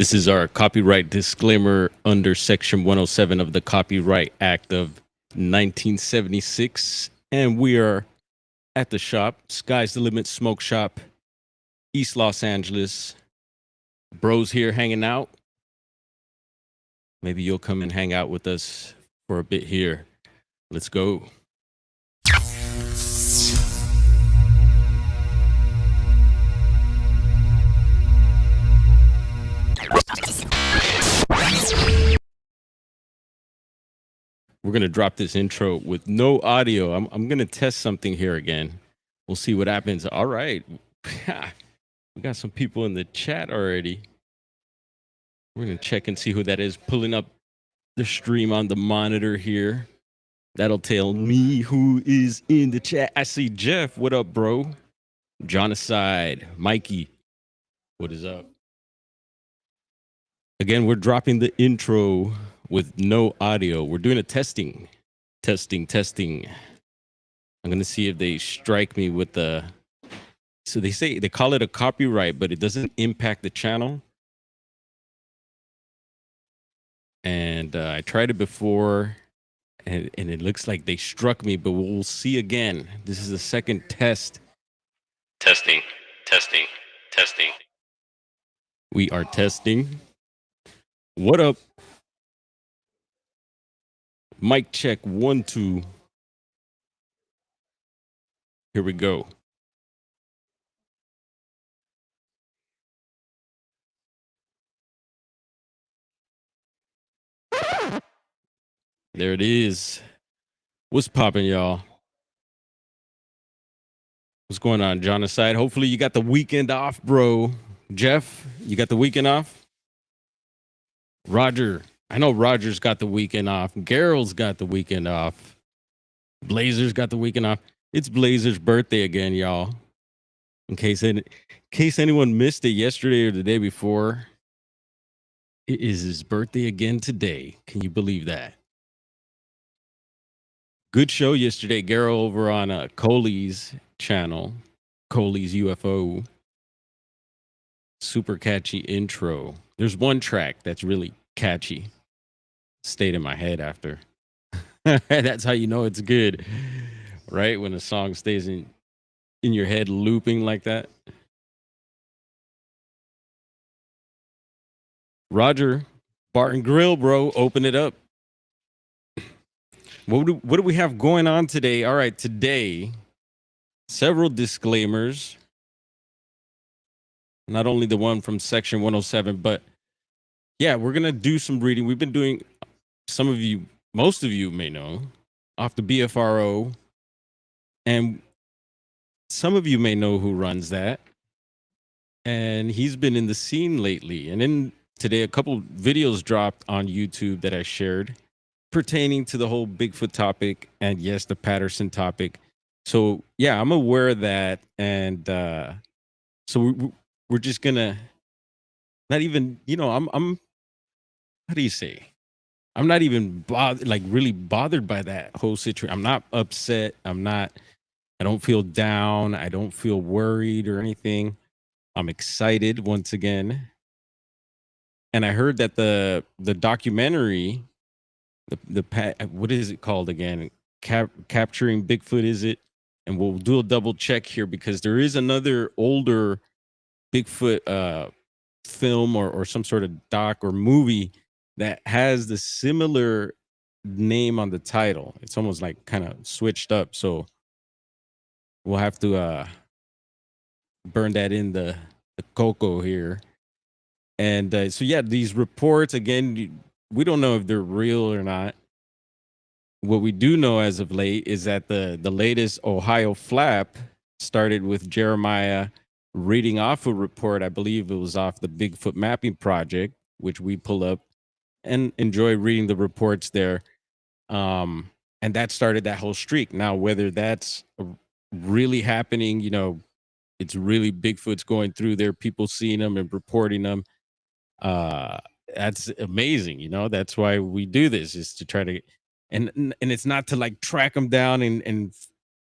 This is our copyright disclaimer under Section 107 of the Copyright Act of 1976. And we are at the shop, Sky's the Limit Smoke Shop, East Los Angeles. Bros here hanging out. Maybe you'll come and hang out with us for a bit here. Let's go. We're going to drop this intro with no audio. I'm going to test something here again. We'll see what happens. All right. We got some people in the chat already. We're going to check and see who that is. Pulling up the stream on the monitor here. That'll tell me who is in the chat. I see Jeff. What up, bro? John aside. Mikey. What is up? Again, we're dropping the intro with no audio. We're doing a testing. I'm going to see if they strike me with the... So they call it a copyright, but it doesn't impact the channel. And I tried it before, and it looks like they struck me, but we'll see again. This is the second test. Testing. We are testing. What up? Mic check 1 2. Here we go. There it is. What's popping, y'all? What's going on, John aside? Hopefully you got the weekend off, bro. Jeff, you got the weekend off? Roger. I know Roger's got the weekend off. Gerald's got the weekend off. Blazer's got the weekend off. It's Blazer's birthday again, y'all. In case anyone missed it yesterday or the day before, it is his birthday again today. Can you believe that? Good show yesterday, Gerald, over on Coley's channel, Coley's UFO. Super catchy intro. There's one track that's really catchy. Stayed in my head after. That's how you know it's good, right? When a song stays in your head looping like that. Roger, Bar and Grill, bro, open it up. What do we have going on today? All right, today, several disclaimers. Not only the one from Section 107, but yeah, we're going to do some reading. We've been doing, most of you may know, off the BFRO. And some of you may know who runs that. And he's been in the scene lately. And then today, a couple videos dropped on YouTube that I shared pertaining to the whole Bigfoot topic and, yes, the Patterson topic. So, yeah, I'm aware of that. And so we're just going to not even, I'm how do you say? I'm not even really bothered by that whole situation. I'm not upset. I don't feel down. I don't feel worried or anything. I'm excited once again. And I heard that the documentary, what is it called again? Capturing Bigfoot, is it? And we'll do a double check here because there is another older Bigfoot film or some sort of doc or movie that has the similar name on the title. It's almost like kind of switched up. So we'll have to burn that in the cocoa here. And so, yeah, these reports, again, we don't know if they're real or not. What we do know as of late is that the latest Ohio flap started with Jeremiah reading off a report. I believe it was off the Bigfoot Mapping Project, which we pull up and enjoy reading the reports there. And that started that whole streak. Now, whether that's really happening, it's really Bigfoot's going through there, people seeing them and reporting them. That's amazing. That's why we do this, is to try to, and it's not to like track them down and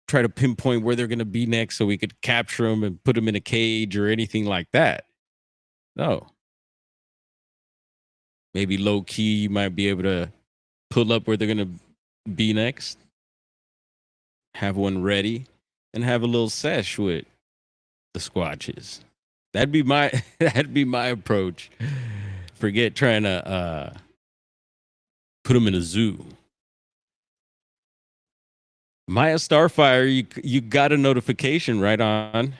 try to pinpoint where they're going to be next so we could capture them and put them in a cage or anything like that. No. maybe low key, you might be able to pull up where they're gonna be next, have one ready, and have a little sesh with the Squatches. That'd be my that'd be my approach. Forget trying to put them in a zoo. Maya Starfire, you got a notification right on.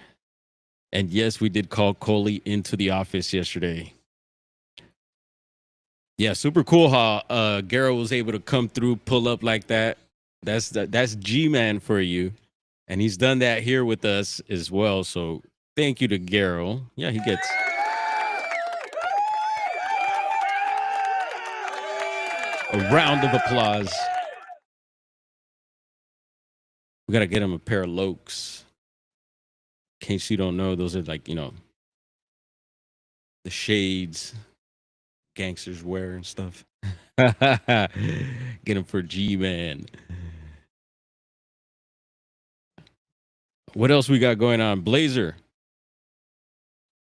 And yes, we did call Coley into the office yesterday. Yeah, super cool how Garrow was able to come through, pull up like that. That's G-Man for you. And he's done that here with us as well. So thank you to Garrow. Yeah, he gets a round of applause. We got to get him a pair of Lokes. In case you don't know, those are like, the shades gangsters wear and stuff. Get him for G-Man. What else we got going on? Blazer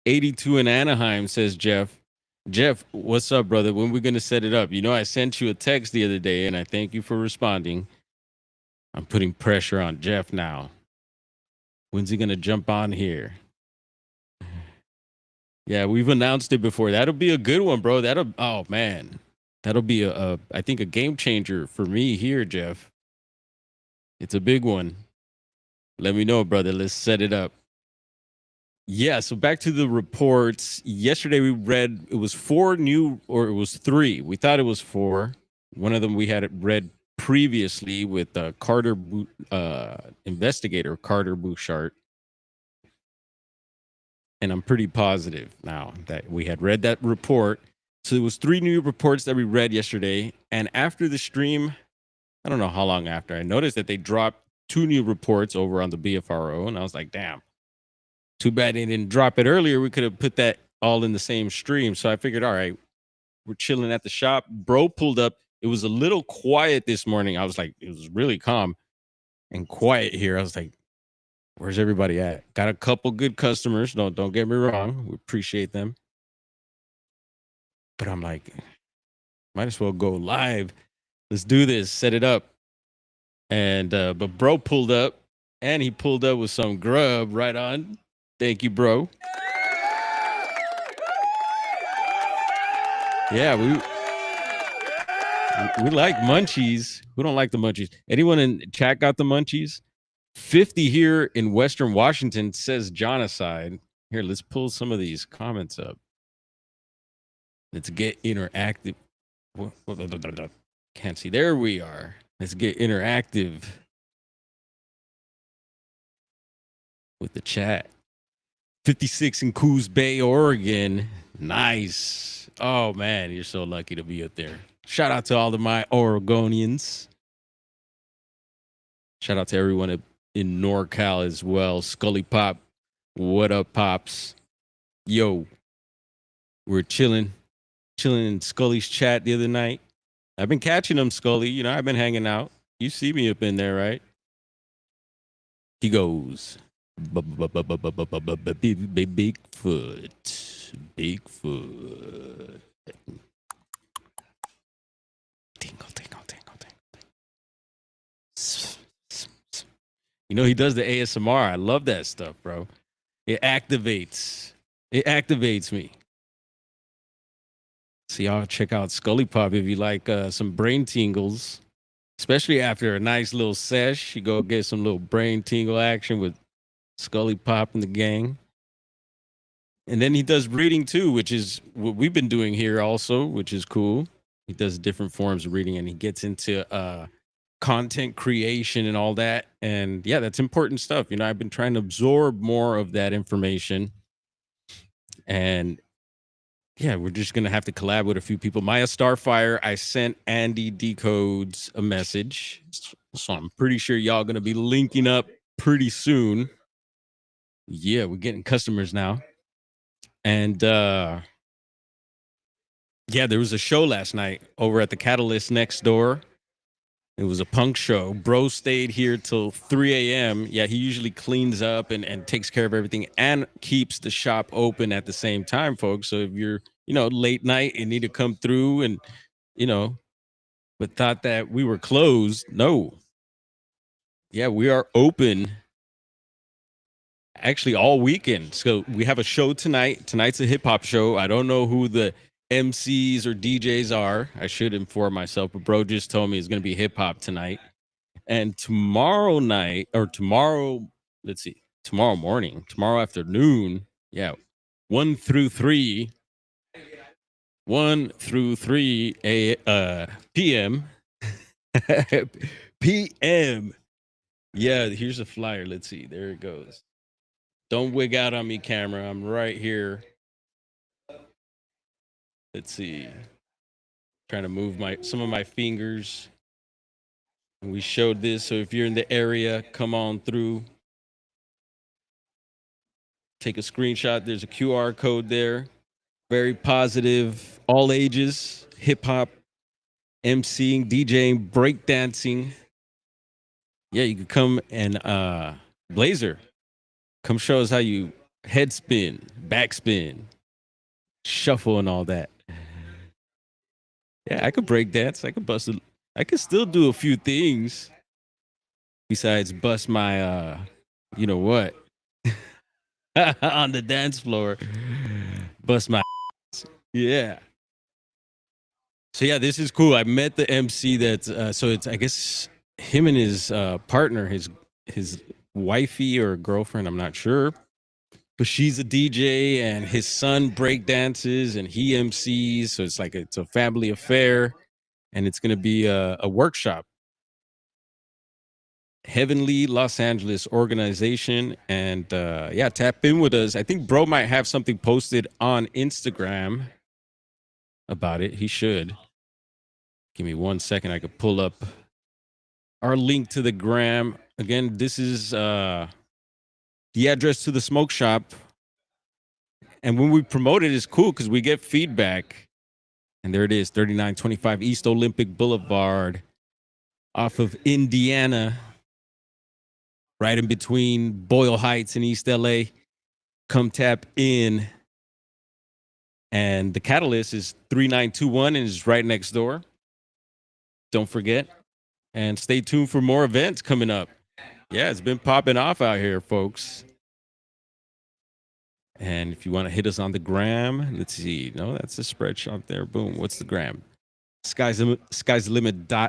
82 in Anaheim, says Jeff. Jeff, what's up, brother? When we going to set it up? I sent you a text the other day, and I thank you for responding. I'm putting pressure on Jeff now. When's he going to jump on here? Yeah, we've announced it before. That'll be a good one, bro. Oh, man. That'll be, I think, a game changer for me here, Jeff. It's a big one. Let me know, brother. Let's set it up. Yeah, so back to the reports. Yesterday we read it was 4 new, or it was 3. We thought it was 4. One of them we had read previously with investigator Carter Bouchard. And I'm pretty positive now that we had read that report. So it was 3 new reports that we read yesterday. And after the stream, I don't know how long after, I noticed that they dropped 2 new reports over on the BFRO. And I was like, damn. Too bad they didn't drop it earlier. We could have put that all in the same stream. So I figured, all right, we're chilling at the shop. Bro pulled up. It was a little quiet this morning. I was like, it was really calm and quiet here. I was like, where's everybody at? Got a couple good customers. Don't get me wrong. We appreciate them. But I'm like, might as well go live. Let's do this. Set it up. And but bro pulled up, and he pulled up with some grub right on. Thank you, bro. Yeah, we like munchies. Who don't like the munchies? Anyone in chat got the munchies? 50 here in Western Washington says genocide. Here, let's pull some of these comments up. Let's get interactive. Can't see. There we are. Let's get interactive with the chat. 56 in Coos Bay, Oregon. Nice. Oh, man, you're so lucky to be up there. Shout out to all of my Oregonians. Shout out to everyone in NorCal as well. Scully Pop, what up, Pops? Yo, we're chilling in Scully's chat the other night. I've been catching him, Scully. I've been hanging out. You see me up in there, right? He goes, Bigfoot. Tingle, tingle, tingle, tingle. He does the ASMR. I love that stuff, bro. It activates me. So y'all check out Scully Pop if you like some brain tingles, especially after a nice little sesh. You go get some little brain tingle action with Scully Pop and the gang. And then he does reading too, which is what we've been doing here also, which is cool. He does different forms of reading, and he gets into content creation and all that. And yeah, that's important stuff. I've been trying to absorb more of that information. And yeah, we're just going to have to collab with a few people. Maya Starfire, I sent Andy Decodes a message. So I'm pretty sure y'all going to be linking up pretty soon. Yeah, we're getting customers now. And yeah, there was a show last night over at the Catalyst next door. It was a punk show. Bro stayed here till 3 a.m. Yeah, he usually cleans up and takes care of everything and keeps the shop open at the same time, folks. So if you're late night and need to come through and, you know, but thought that we were closed. No. Yeah, we are open actually all weekend. So we have a show tonight. Tonight's a hip hop show. I don't know who the MCs or DJs are. I should inform myself, but bro just told me it's going to be hip hop tonight. And tomorrow night or tomorrow, let's see, tomorrow morning, tomorrow afternoon, yeah, 1 through 3, 1 through 3 p.m. p.m. Yeah, here's a flyer. Let's see. There it goes. Don't wig out on me, camera. I'm right here. Let's see. Trying to move some of my fingers. And we showed this. So if you're in the area, come on through. Take a screenshot. There's a QR code there. Very positive, all ages, hip hop, MCing, DJing, breakdancing. Yeah, you could come and Blazer, come show us how you head spin, backspin, shuffle, and all that. Yeah, I could break dance. I could I could still do a few things besides bust my you know what on the dance floor. Bust my yeah. So yeah, this is cool. I met the MC that's so it's I guess him and his partner, his wifey or girlfriend, I'm not sure. But she's a DJ and his son break dances and he MCs. So it's a family affair and it's gonna be a workshop. Heavenly Los Angeles organization. And yeah, tap in with us. I think bro might have something posted on Instagram about it. He should. Give me 1 second. I could pull up our link to the gram. Again, this is the address to the smoke shop. And when we promote it, it's cool because we get feedback. And there it is, 3925 East Olympic Boulevard off of Indiana, right in between Boyle Heights and East LA. Come tap in. And the Catalyst is 3921 and is right next door. Don't forget. And stay tuned for more events coming up. Yeah, it's been popping off out here, folks. And if you want to hit us on the gram, let's see. No, that's the spreadshot there. Boom. What's the gram? Sky's the limit.la.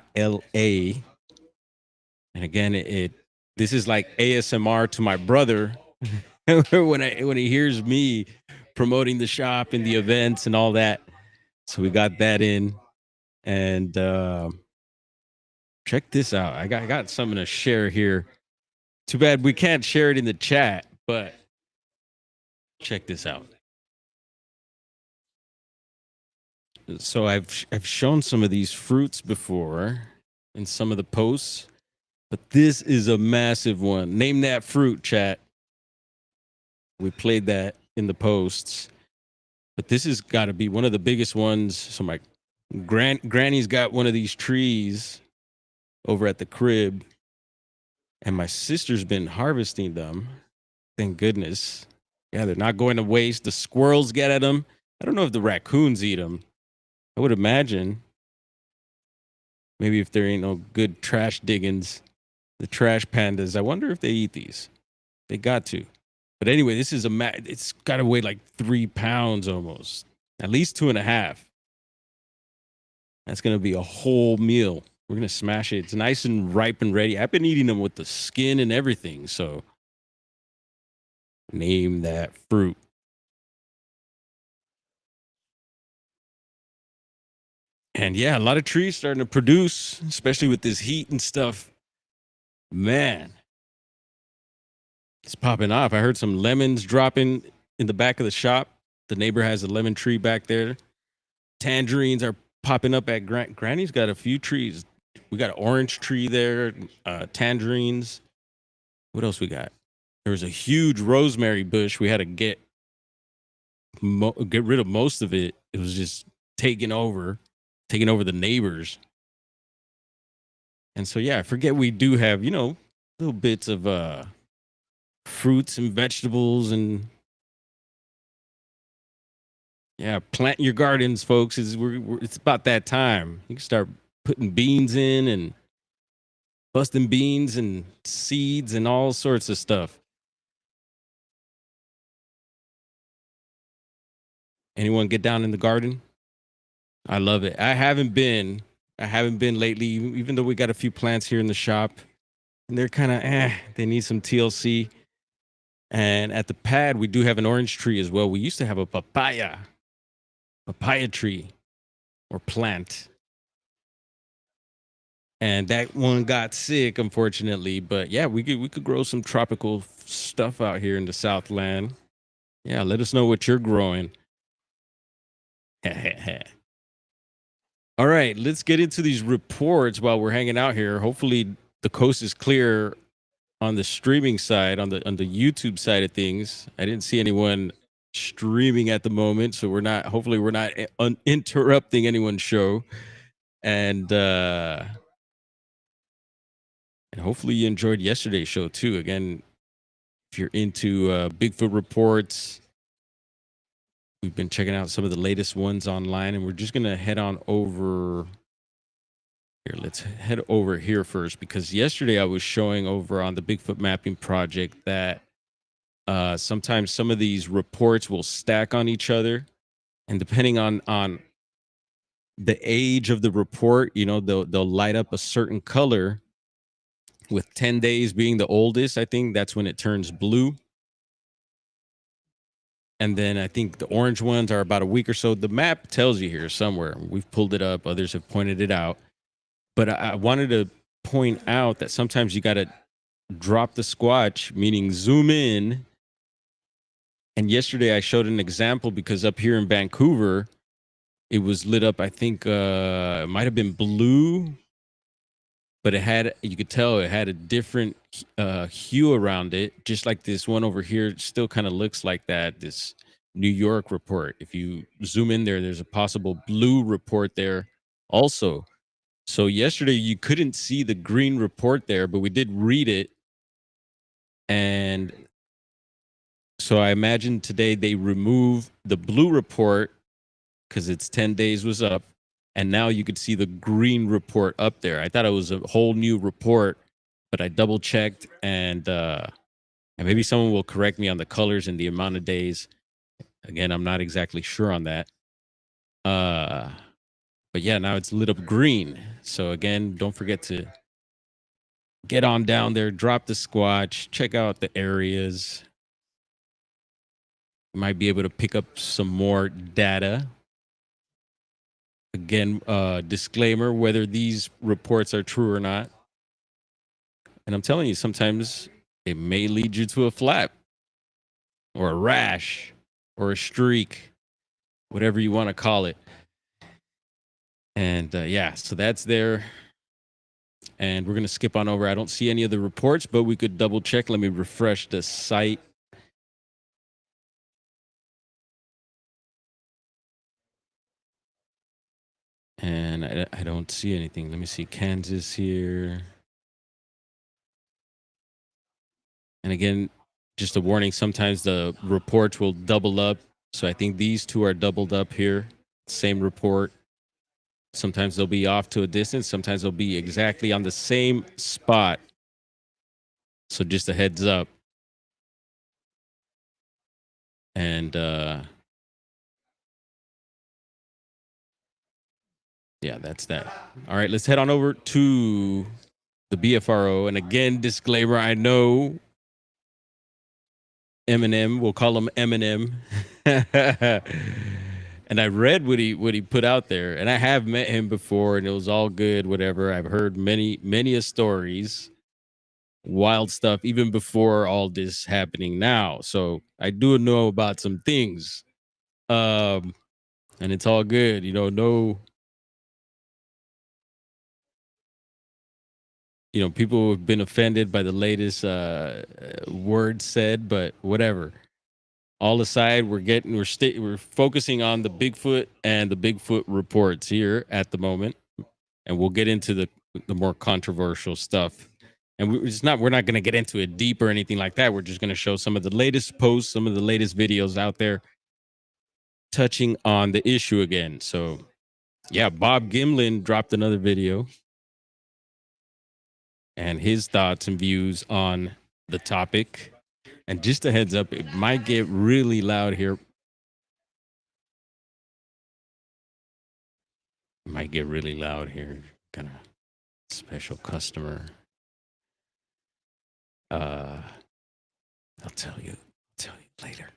And again, this is like ASMR to my brother when he hears me promoting the shop and the events and all that. So we got that in. And check this out. I got something to share here. Too bad we can't share it in the chat, but check this out. So I've shown some of these fruits before in some of the posts, but this is a massive one. Name that fruit, chat. We played that in the posts, but this has got to be one of the biggest ones. So my granny's got one of these trees over at the crib, and my sister's been harvesting them. Thank goodness. Yeah, they're not going to waste. The squirrels get at them. I don't know if the raccoons eat them. I would imagine. Maybe if there ain't no good trash diggings, the trash pandas. I wonder if they eat these. They got to. But anyway, this is it's got to weigh like 3 pounds almost. At least 2.5. That's going to be a whole meal. We're going to smash it. It's nice and ripe and ready. I've been eating them with the skin and everything. So name that fruit. And yeah, a lot of trees starting to produce, especially with this heat and stuff. Man, it's popping off. I heard some lemons dropping in the back of the shop. The neighbor has a lemon tree back there. Tangerines are popping up at Granny's got a few trees. We got an orange tree there, tangerines. What else we got? There was a huge rosemary bush. We had to get rid of most of it. It was just taking over the neighbors. And so, yeah, I forget we do have, little bits of fruits and vegetables and Yeah, plant your gardens, folks. It's about that time. You can start putting beans in and busting beans and seeds and all sorts of stuff. Anyone get down in the garden? I love it. I haven't been. I haven't been lately, even though we got a few plants here in the shop. And they're kind of they need some TLC. And at the pad, we do have an orange tree as well. We used to have a papaya tree or plant. And that one got sick, unfortunately. But yeah, we could grow some tropical stuff out here in the Southland. Yeah, let us know what you're growing. All right, let's get into these reports while we're hanging out here. Hopefully, the coast is clear on the streaming side, on the YouTube side of things. I didn't see anyone streaming at the moment, so we're not. Hopefully, we're not interrupting anyone's show, and hopefully you enjoyed yesterday's show too. Again, if you're into Bigfoot reports, we've been checking out some of the latest ones online, and we're just gonna head on over here. Let's head over here first because yesterday I was showing over on the Bigfoot mapping project that sometimes some of these reports will stack on each other, and depending on the age of the report, they'll light up a certain color. With 10 days being the oldest, I think that's when it turns blue. And then I think the orange ones are about a week or so. The map tells you here somewhere. We've pulled it up. Others have pointed it out. But I wanted to point out that sometimes you got to drop the squatch, meaning zoom in. And yesterday I showed an example because up here in Vancouver, it was lit up. I think it might have been blue, but you could tell it had a different hue around it, just like this one over here. It still kind of looks like that. This New York report. If you zoom in there, there's a possible blue report there also. So yesterday you couldn't see the green report there, but we did read it. And so I imagine today they remove the blue report because its 10 days was up. And now you could see the green report up there. I thought it was a whole new report, but I double checked, and maybe someone will correct me on the colors and the amount of days. Again, I'm not exactly sure on that. But yeah, now it's lit up green. So again, don't forget to get on down there, drop the squatch, check out the areas. You might be able to pick up some more data. Again, disclaimer, whether these reports are true or not. And I'm telling you, sometimes it may lead you to a flap or a rash or a streak, whatever you want to call it. And yeah, so that's there. And we're going to skip on over. I don't see any of the reports, but we could double check. Let me refresh the site. And I don't see anything. Let me see Kansas here. And again, just a warning, sometimes the reports will double up. So I think these two are doubled up here. Same report. Sometimes they'll be off to a distance. Sometimes they'll be exactly on the same spot. So just a heads up. And yeah, that's that. All right, let's head on over to the BFRO. And again, disclaimer, I know Eminem, we'll call him Eminem. And I read what he put out there, and I have met him before, and it was all good, whatever. I've heard many stories, wild stuff, even before all this happening now. So I do know about some things. And it's all good, people have been offended by the latest word said, but whatever. All aside, we're focusing on the Bigfoot and the Bigfoot reports here at the moment, and we'll get into the more controversial stuff. And we're not going to get into it deep or anything like that. We're just going to show some of the latest posts, some of the latest videos out there touching on the issue again. So, yeah, Bob Gimlin dropped another video and his thoughts and views on the topic. And just a heads up, it might get really loud here. It might get really loud here. Got a special customer. I'll tell you later.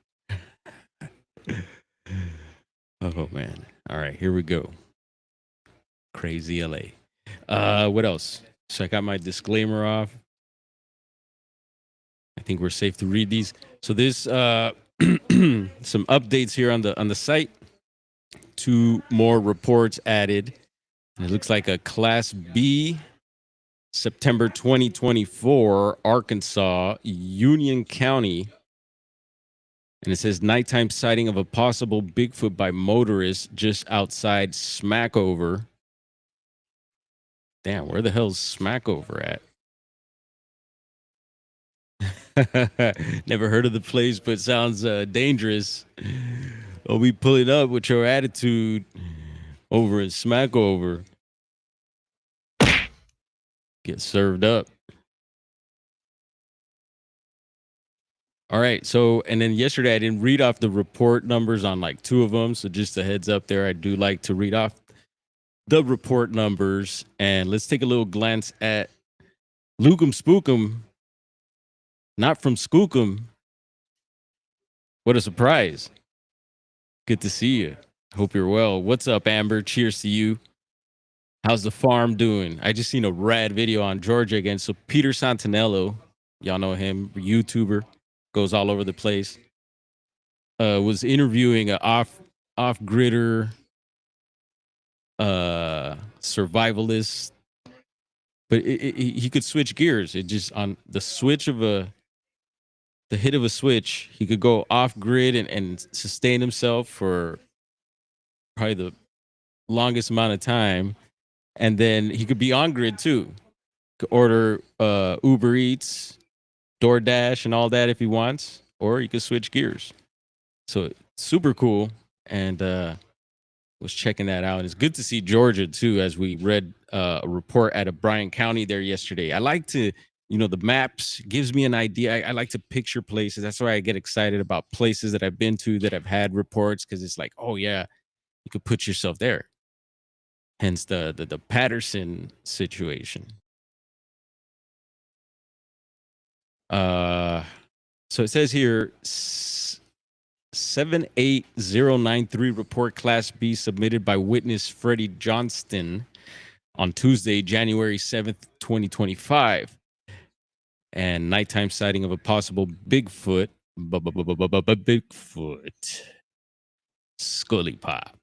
Oh man. All right, here we go. Crazy LA. What else? So I got my disclaimer off. I think we're safe to read these. So there's some updates here on the site. 2 more reports added. And it looks like a Class B, September 2024, Arkansas, Union County. And it says nighttime sighting of a possible Bigfoot by motorists just outside Smackover. Damn, where the hell's Smackover at? Never heard of the place, but sounds dangerous. I'll be pulling up with your attitude over in Smackover. Get served up. All right. So, and then yesterday I didn't read off the report numbers on like 2 of them. So just a heads up there, I do like to read off the report numbers. And let's take a little glance at Lukum Spookum. Not from Skookum. What a surprise. Good to see you. Hope you're well. What's up, Amber? Cheers to you. How's the farm doing? I just seen a rad video on Georgia again. So Peter Santinello, y'all know him, YouTuber, goes all over the place. Was interviewing an off-gridder survivalist, but he could switch gears. It just on the switch of the hit of a switch, he could go off grid and sustain himself for probably the longest amount of time. And then he could be on grid too. Could order Uber Eats, DoorDash, and all that if he wants, or he could switch gears. So super cool. And was checking that out. And it's good to see Georgia too, as we read a report out of Bryan County there yesterday. I like to, the maps gives me an idea. I like to picture places. That's why I get excited about places that I've been to that have had reports, because it's like, oh yeah, you could put yourself there. Hence the Patterson situation. So it says here 78093 report Class B submitted by witness Freddie Johnston on Tuesday, January 7th, 2025. And nighttime sighting of a possible Bigfoot, Scully Pop,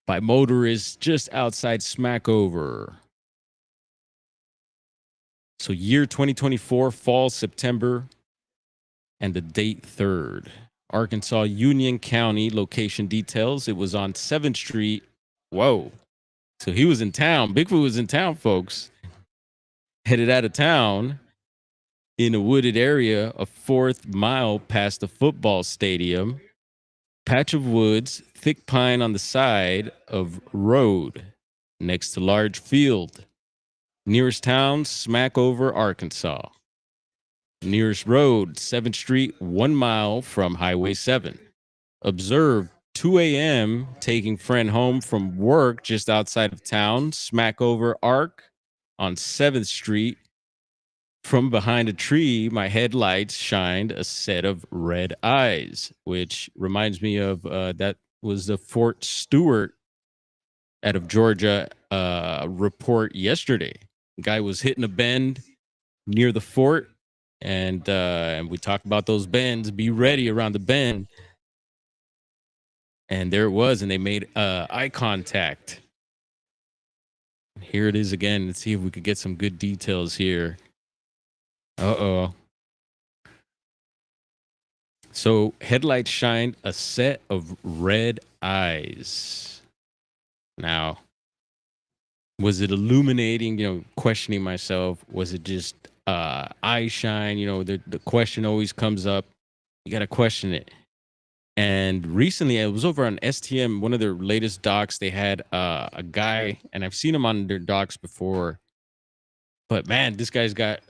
by motorists just outside Smackover. So year 2024, fall, September, and the date 3rd. Arkansas, Union County, location details. It was on 7th Street. Whoa. So he was in town. Bigfoot was in town, folks. Headed out of town in a wooded area, a 4th mile past the football stadium. Patch of woods, thick pine on the side of road, next to large field. Nearest town, Smackover, Arkansas. Nearest road, 7th Street, 1 mile from Highway 7. Observed 2 a.m. taking friend home from work just outside of town, Smackover Arc on 7th Street. From behind a tree, my headlights shined a set of red eyes, which reminds me of that was the Fort Stewart out of Georgia report yesterday. Guy was hitting a bend near the fort, and we talked about those bends. Be ready around the bend. And there it was, and they made eye contact. Here it is again. Let's see if we could get some good details here. Uh-oh. So headlights shined a set of red eyes. Now, was it illuminating, questioning myself? Was it just eye shine? The question always comes up. You got to question it. And recently, I was over on STM, one of their latest docs. They had a guy, and I've seen him on their docs before. But man, this guy's got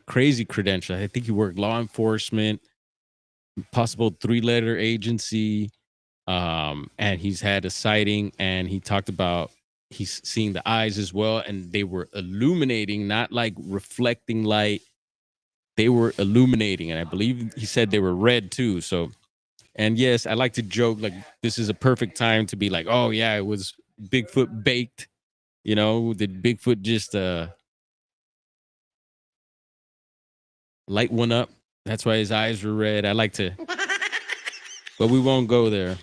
crazy credentials. I think he worked law enforcement, possible three-letter agency, and he's had a sighting. And he talked about he's seeing the eyes as well, and they were illuminating, not like reflecting light. They were illuminating, and I believe he said they were red too. So, and yes, I like to joke like this is a perfect time to be like, oh yeah, it was Bigfoot baked. You know, did Bigfoot just light one up? That's why his eyes were red. I like to, but we won't go there.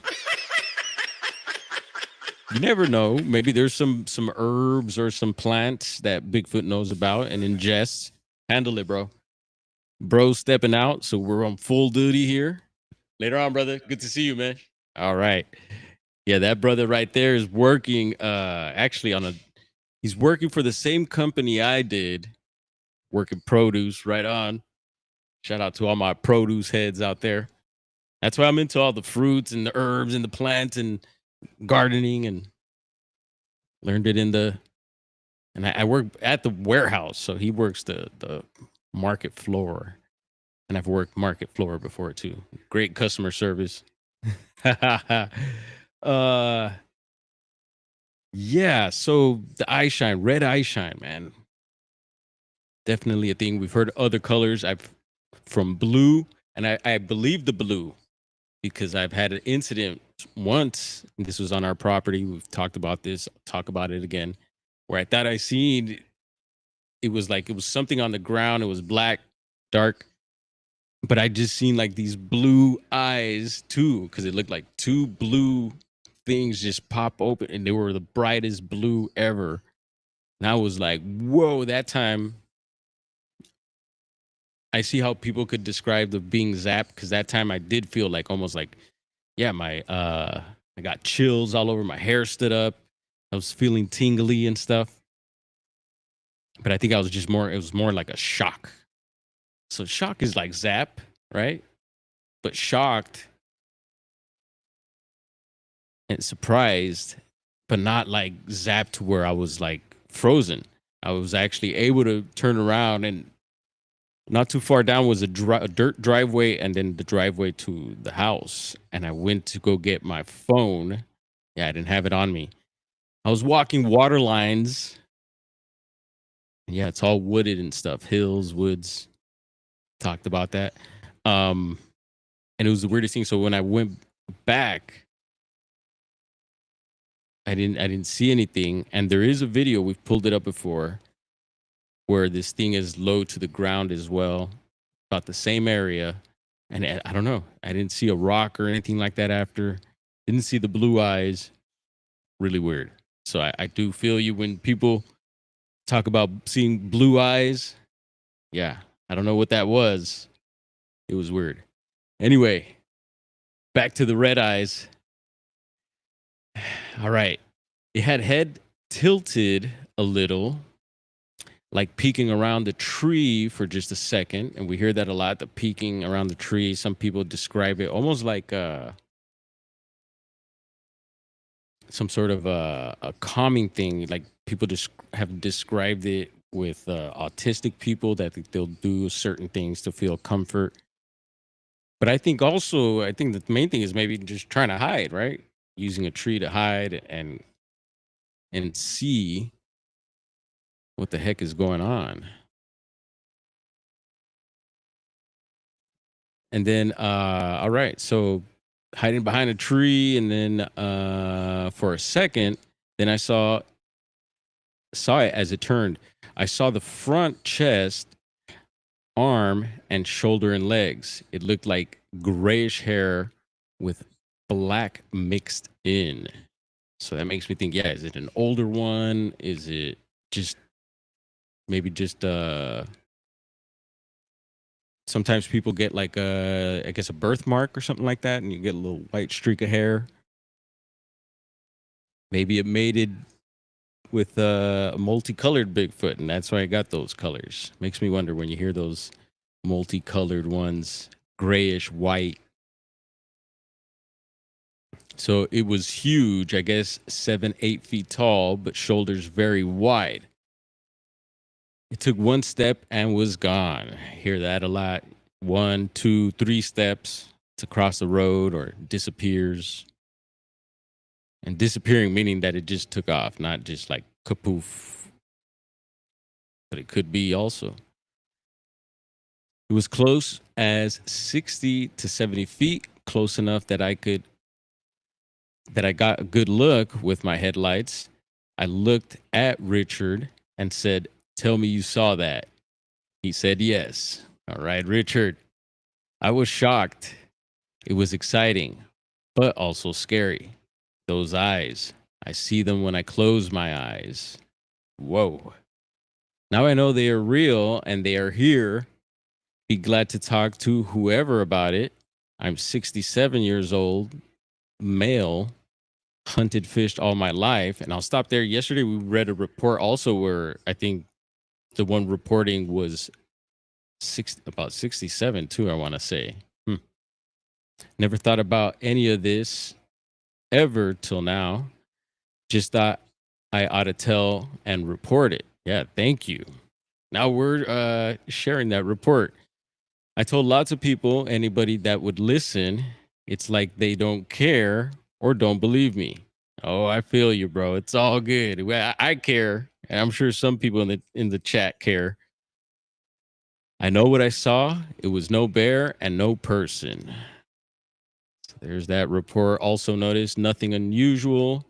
You never know. Maybe there's some herbs or some plants that Bigfoot knows about and ingests. Handle it, bro. Bro stepping out, so we're on full duty here. Later on, brother. Good to see you, man. All right. Yeah, that brother right there is working actually on a he's working for the same company I did, working produce right on. Shout out to all my produce heads out there. That's why I'm into all the fruits and the herbs and the plants and gardening, and learned it in the and I work at the warehouse, so he works the market floor, and I've worked market floor before too. Great customer service. uh yeah, so the eye shine, red eye shine, man. Definitely a thing. We've heard other colors. I've from blue, and I believe the blue because I've had an incident once. And this was on our property. We've talked about this. Talk about it again. Where I thought I seen it was like it was something on the ground. It was black, dark, but I just seen like these blue eyes too, because it looked like two blue things just pop open, and they were the brightest blue ever. And I was like, whoa, that time I see how people could describe the being zapped, because that time I did feel like almost like, yeah, my I got chills all over, my hair stood up. I was feeling tingly and stuff. But I think I was just more, it was more like a shock. So shock is like zap, right? But shocked and surprised, but not like zapped where I was like frozen. I was actually able to turn around, and not too far down was a dirt driveway, and then the driveway to the house. And I went to go get my phone. Yeah, I didn't have it on me. I was walking water lines. Yeah, it's all wooded and stuff, hills, woods. Talked about that. And it was the weirdest thing. So when I went back, I didn't see anything. And there is a video, we've pulled it up before, where this thing is low to the ground as well, about the same area. And I don't know. I didn't see a rock or anything like that after. Didn't see the blue eyes. Really weird. So I do feel you when people talk about seeing blue eyes. Yeah, I don't know what that was. It was weird. Anyway, back to the red eyes. All right. It had head tilted a little, like peeking around the tree for just a second. And we hear that a lot, the peeking around the tree. Some people describe it almost like some sort of a calming thing. Like people just have described it with autistic people, that they'll do certain things to feel comfort. But I think also, I think the main thing is maybe just trying to hide, right? Using a tree to hide and see what the heck is going on. And then all right, so hiding behind a tree, and then for a second, then I saw it as it turned. I saw the front chest, arm, and shoulder and legs. It looked like grayish hair with black mixed in. So that makes me think, yeah, is it an older one? Is it just maybe just sometimes people get like I guess a birthmark or something like that, and you get a little white streak of hair. Maybe it mated with a multicolored Bigfoot, and that's why I got those colors. Makes me wonder when you hear those multicolored ones, grayish, white. So it was huge, I guess 7, 8 feet tall, but shoulders very wide. It took one step and was gone. I hear that a lot. 1, 2, 3 steps to cross the road or disappears. And disappearing meaning that it just took off, not just like kapoof. But it could be also. It was close as 60 to 70 feet, close enough that I got a good look with my headlights. I looked at Richard and said, "Tell me you saw that." He said, "Yes." All right, Richard. I was shocked. It was exciting, but also scary. Those eyes, I see them when I close my eyes. Whoa. Now I know they are real and they are here. Be glad to talk to whoever about it. I'm 67 years old, male, hunted, fished all my life. And I'll stop there. Yesterday, we read a report also where I think the one reporting was about 67 too, I want to say. Never thought about any of this ever till now. Just thought I ought to tell and report it. Yeah, thank you. Now we're sharing that report. I told lots of people, anybody that would listen, it's like they don't care or don't believe me. Oh, I feel you, bro. It's all good. Well, I care, and I'm sure some people in the chat care. I know what I saw. It was no bear and no person. So there's that report. Also noticed nothing unusual.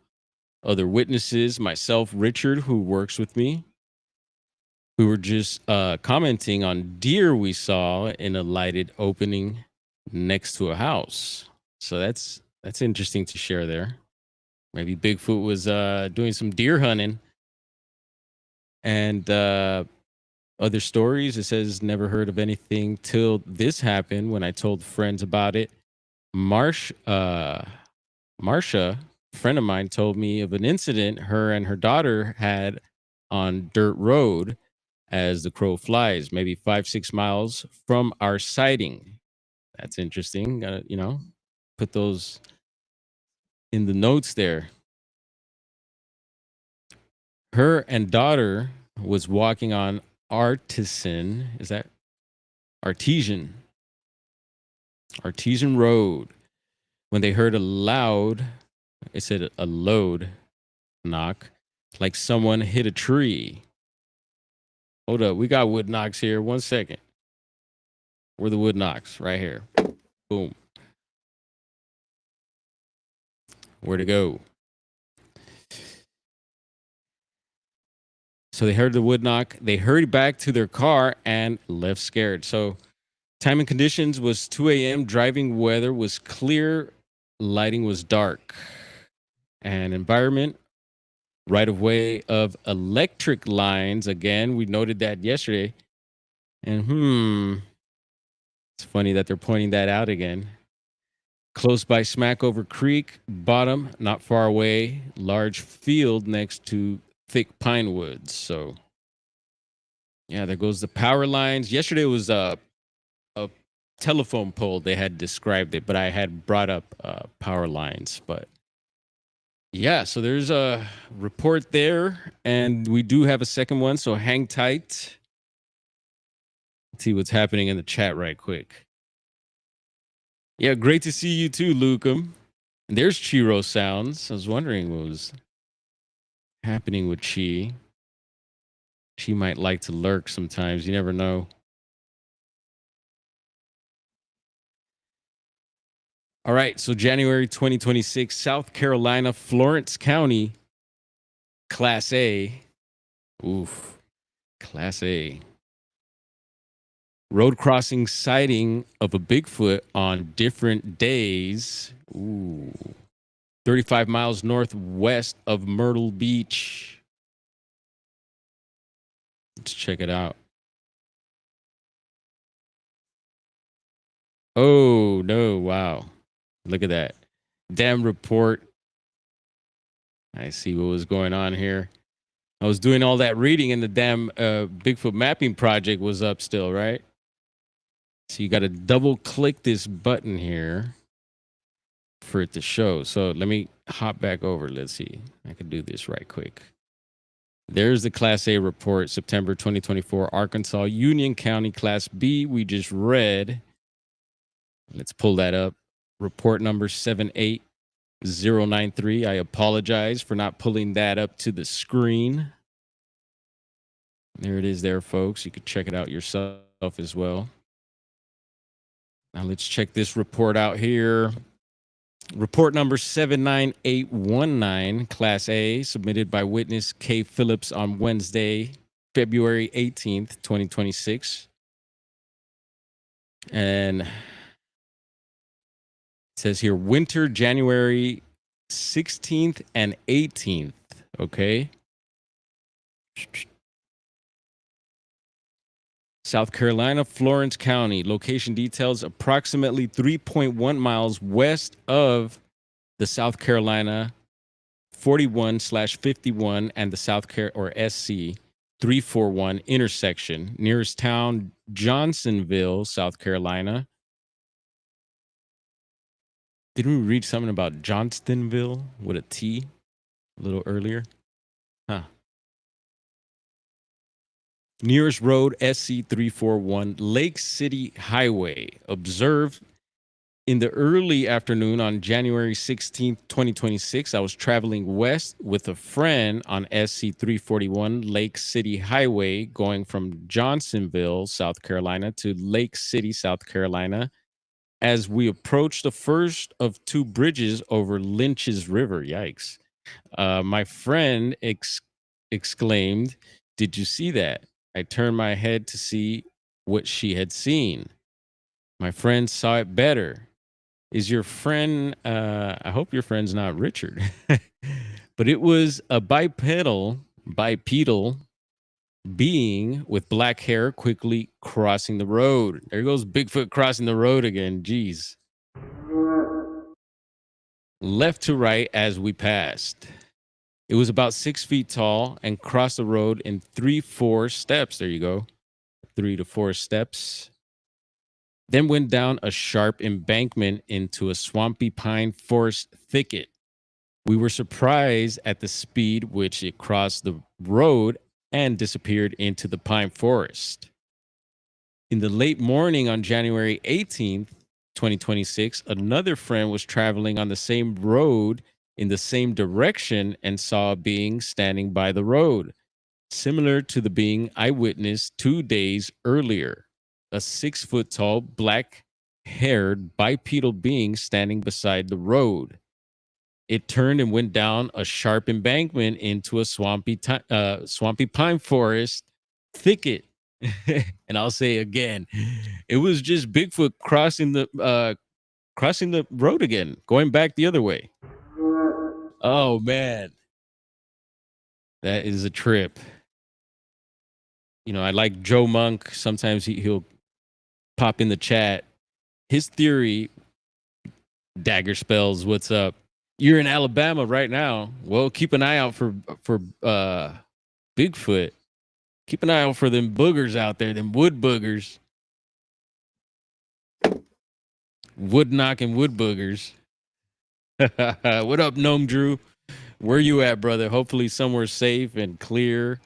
Other witnesses, myself, Richard, who works with me, we were just commenting on deer we saw in a lighted opening next to a house. So that's interesting to share there. Maybe Bigfoot was doing some deer hunting. And other stories, it says never heard of anything till this happened when I told friends about it. Marsha, a friend of mine, told me of an incident her and her daughter had on dirt road as the crow flies, maybe 5, 6 miles from our sighting. That's interesting. Gotta, put those in the notes there. Her and daughter was walking on Artisan. Is that Artesian? Artesian Road. When they heard a loud, it said a load knock, like someone hit a tree. Hold up, we got wood knocks here. 1 second. Where the wood knocks? Right here. Boom. Where to go? So they heard the wood knock. They hurried back to their car and left scared. So time and conditions was 2 a.m. Driving weather was clear. Lighting was dark. And environment, right of way of electric lines. Again, we noted that yesterday. And it's funny that they're pointing that out again. Close by Smackover Creek, bottom, not far away, large field next to thick pine woods. So, yeah, there goes the power lines. Yesterday was a telephone pole. They had described it, but I had brought up power lines. But yeah, so there's a report there, and we do have a second one. So hang tight. Let's see what's happening in the chat right quick. Yeah, great to see you too, Lucum. And there's Chiro sounds. I was wondering what was happening with Chi. She might like to lurk sometimes. You never know. All right. So January 2026, South Carolina, Florence County, Class A. Oof. Class A. Road crossing sighting of a Bigfoot on different days. Ooh. 35 miles northwest of Myrtle Beach. Let's check it out. Oh, no. Wow. Look at that. Damn report. I see what was going on here. I was doing all that reading and the damn Bigfoot mapping project was up still, right? So you got to double click this button here. for it to show. So let me hop back over. Let's see. I can do this right quick. There's the Class A report, September 2024, Arkansas, Union County, Class B. We just read. Let's pull that up. Report number 78093. I apologize for not pulling that up to the screen. There it is there, folks. You could check it out yourself as well. Now let's check this report out here. Report number 79819, Class A, submitted by witness K. Phillips on Wednesday, February 18th, 2026. And it says here, winter, January 16th and 18th. Okay. South Carolina, Florence County. Location details approximately 3.1 miles west of the South Carolina 41/51 and the South or SC 341 intersection. Nearest town, Johnsonville, South Carolina. Didn't we read something about Johnstonville with a T a little earlier? Huh. Nearest road, SC 341, Lake City Highway. Observed in the early afternoon on January 16th, 2026. I was traveling west with a friend on SC 341, Lake City Highway, going from Johnsonville, South Carolina to Lake City, South Carolina. As we approached the first of two bridges over Lynch's River, yikes, my friend exclaimed, "Did you see that?" I turned my head to see what she had seen. My friend saw it better. Is your friend, I hope your friend's not Richard, but it was a bipedal being with black hair quickly crossing the road. There goes Bigfoot crossing the road again. Jeez. Left to right as we passed. It was about 6 feet tall and crossed the road in 3-4 steps. There you go. 3 to 4 steps. Then went down a sharp embankment into a swampy pine forest thicket. We were surprised at the speed which it crossed the road and disappeared into the pine forest. In the late morning on January 18th, 2026, another friend was traveling on the same road in the same direction and saw a being standing by the road, similar to the being I witnessed 2 days earlier. A 6-foot-tall, black-haired, bipedal being standing beside the road. It turned and went down a sharp embankment into a swampy pine forest thicket. And I'll say again, it was just Bigfoot crossing the road again, going back the other way. Oh man, that is a trip. You know, I like Joe Monk. Sometimes he'll pop in the chat. His theory, Dagger Spells, what's up? You're in Alabama right now. Well, keep an eye out for Bigfoot. Keep an eye out for them boogers out there, them wood boogers. Wood knocking wood boogers. What up, Gnome Drew? Where you at, brother? Hopefully somewhere safe and clear.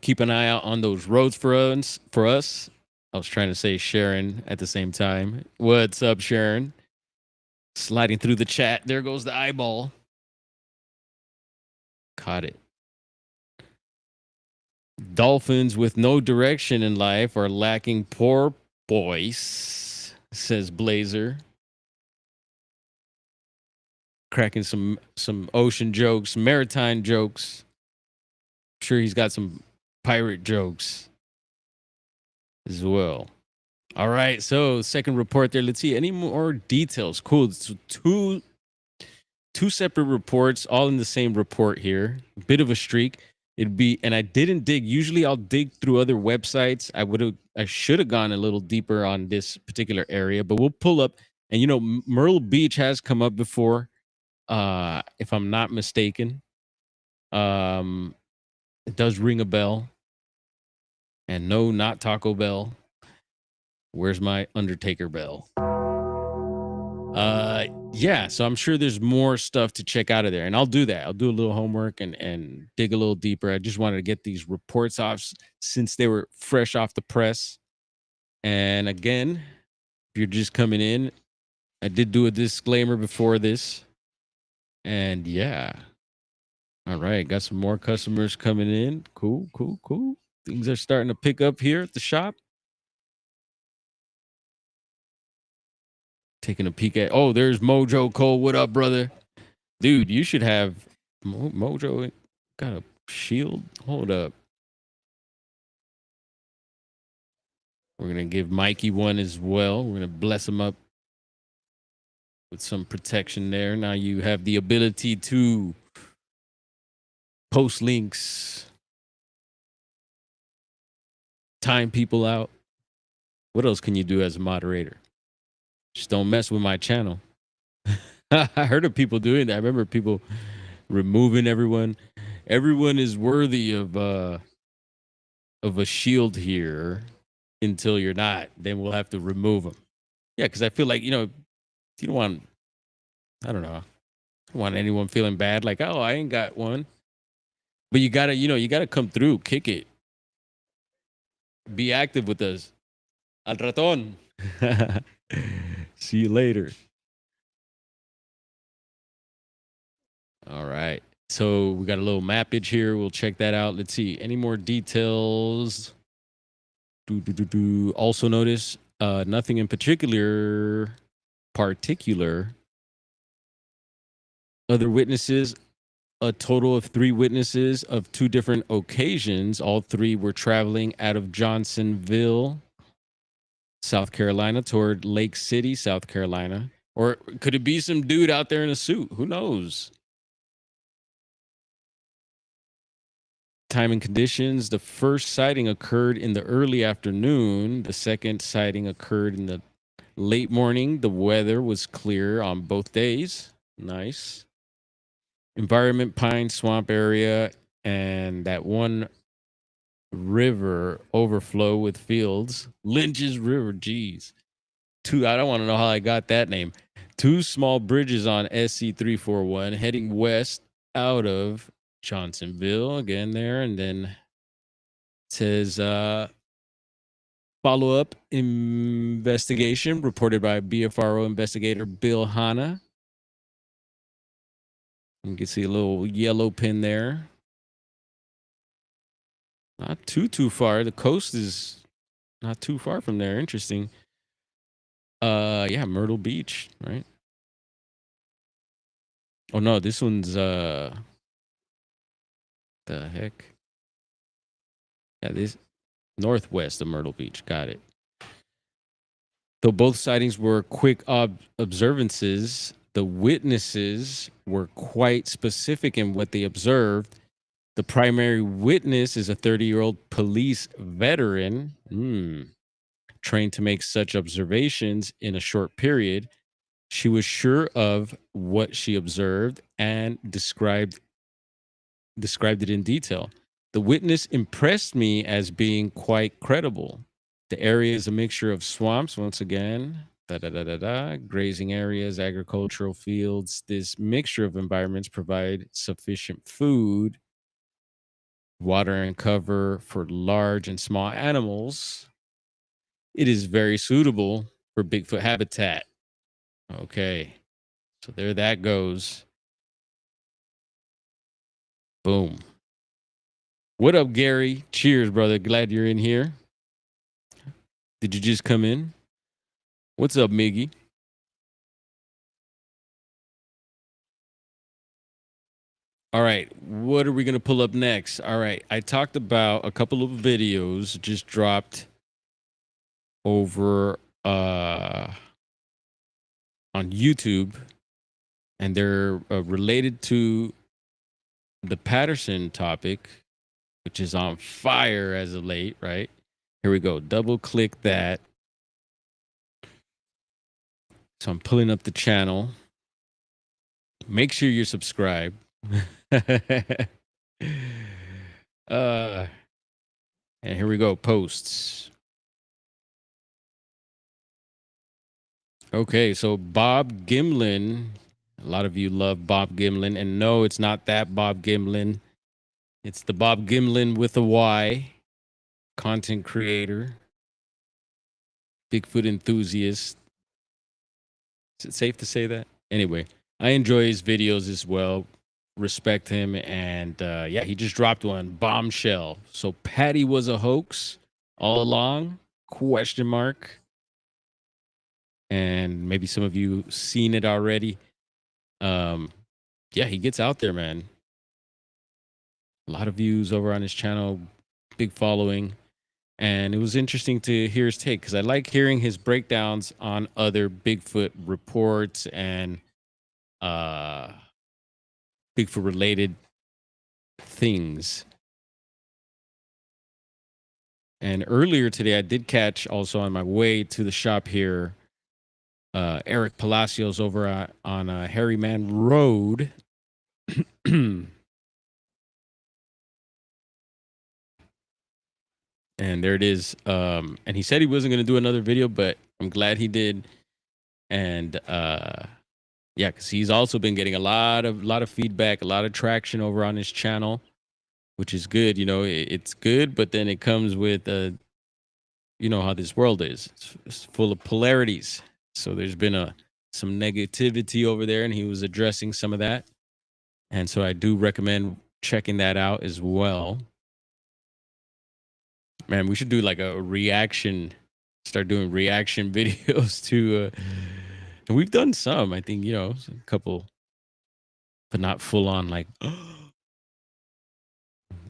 Keep an eye out on those roads for us. I was trying to say Sharon at the same time. What's up, Sharon? Sliding through the chat. There goes the eyeball. Caught it. Dolphins with no direction in life are lacking porpoise, says Blazer. Cracking some ocean jokes, maritime jokes. I'm sure he's got some pirate jokes as well. All right, so second report there. Let's see any more details. Cool. So two separate reports, all in the same report here. Bit of a streak. It'd be, and I didn't dig. Usually I'll dig through other websites. I should have gone a little deeper on this particular area, but we'll pull up. And you know, Myrtle Beach has come up before, if I'm not mistaken. It does ring a bell. And no, not Taco Bell. Where's my Undertaker bell? Yeah, so I'm sure there's more stuff to check out of there, and I'll do that. I'll do a little homework and dig a little deeper. I just wanted to get these reports off since they were fresh off the press. And again, if you're just coming in, I did do a disclaimer before this. And yeah. All right, got some more customers coming in. Cool, cool, cool. Things are starting to pick up here at the shop. Taking a peek at, oh, there's Mojo Cole. What up, brother? Dude, you should have Mojo got a shield. Hold up. We're going to give Mikey one as well. We're going to bless him up with some protection there. Now you have the ability to post links, time people out. What else can you do as a moderator? Just don't mess with my channel. I heard of people doing that. I remember people removing everyone. Everyone is worthy of a shield here until you're not. Then we'll have to remove them. Yeah, because I feel like, you don't want, I don't know, I don't want anyone feeling bad like, oh, I ain't got one. But you gotta, you gotta come through, kick it, be active with us. Al raton. See you later. All right. So we got a little mappage here. We'll check that out. Let's see. Any more details? Also notice nothing in particular. Other witnesses, a total of 3 witnesses of 2 different occasions. All 3 were traveling out of Johnsonville, South Carolina, toward Lake City, South Carolina. Or could it be some dude out there in a suit? Who knows? Time and conditions. The first sighting occurred in the early afternoon. The second sighting occurred in the late morning. The weather was clear on both days. Nice. Environment, pine swamp area, and that one river overflow with fields. Lynch's River, geez. I don't want to know how I got that name. 2 small bridges on SC 341 heading west out of Johnsonville again there. And then it says follow-up investigation reported by BFRO investigator Bill Hanna. You can see a little yellow pin there. Not too far. The coast is not too far from there. Interesting. Yeah, Myrtle Beach, right? Oh no, this one's the heck? Yeah, this northwest of Myrtle Beach. Got it. Though both sightings were quick observances, the witnesses were quite specific in what they observed. The primary witness is a 30-year-old police veteran, trained to make such observations in a short period. She was sure of what she observed and described it in detail. The witness impressed me as being quite credible. The area is a mixture of swamps, once again, grazing areas, agricultural fields. This mixture of environments provide sufficient food, water, and cover for large and small animals. It is very suitable for Bigfoot habitat. Okay, so there that goes. Boom. What up, Gary? Cheers, brother. Glad you're in here. Did you just come in? What's up, Miggy? All right, what are we going to pull up next? All right, I talked about a couple of videos just dropped over on YouTube, and they're related to the Patterson topic, which is on fire as of late, right? Here we go. Double click that. So I'm pulling up the channel. Make sure you're subscribed. And here we go. Posts. Okay, so Bob Gimlin. A lot of you love Bob Gimlin, and no, it's not that Bob Gimlin. It's the Bob Gimlin with a Y, content creator, Bigfoot enthusiast. Is it safe to say that? Anyway, I enjoy his videos as well. Respect him, and yeah, he just dropped one, bombshell. So Patty was a hoax all along? Question mark. And maybe some of you seen it already. Um, yeah, he gets out there, man. A lot of views over on his channel, big following. And it was interesting to hear his take because I like hearing his breakdowns on other Bigfoot reports and uh Bigfoot related things. And earlier today, I did catch also on my way to the shop here, Eric Palacios over on Harryman Road. And there it is. And he said he wasn't going to do another video, but I'm glad he did. And yeah, because he's also been getting a lot of feedback, a lot of traction over on his channel, which is good. You know, it's good, but then it comes with you know how this world is. It's full of polarities. So there's been some negativity over there, and he was addressing some of that. And so I do recommend checking that out as well. Man, we should do like a reaction, start doing reaction videos to and we've done some, I think, you know, a couple, but not full on like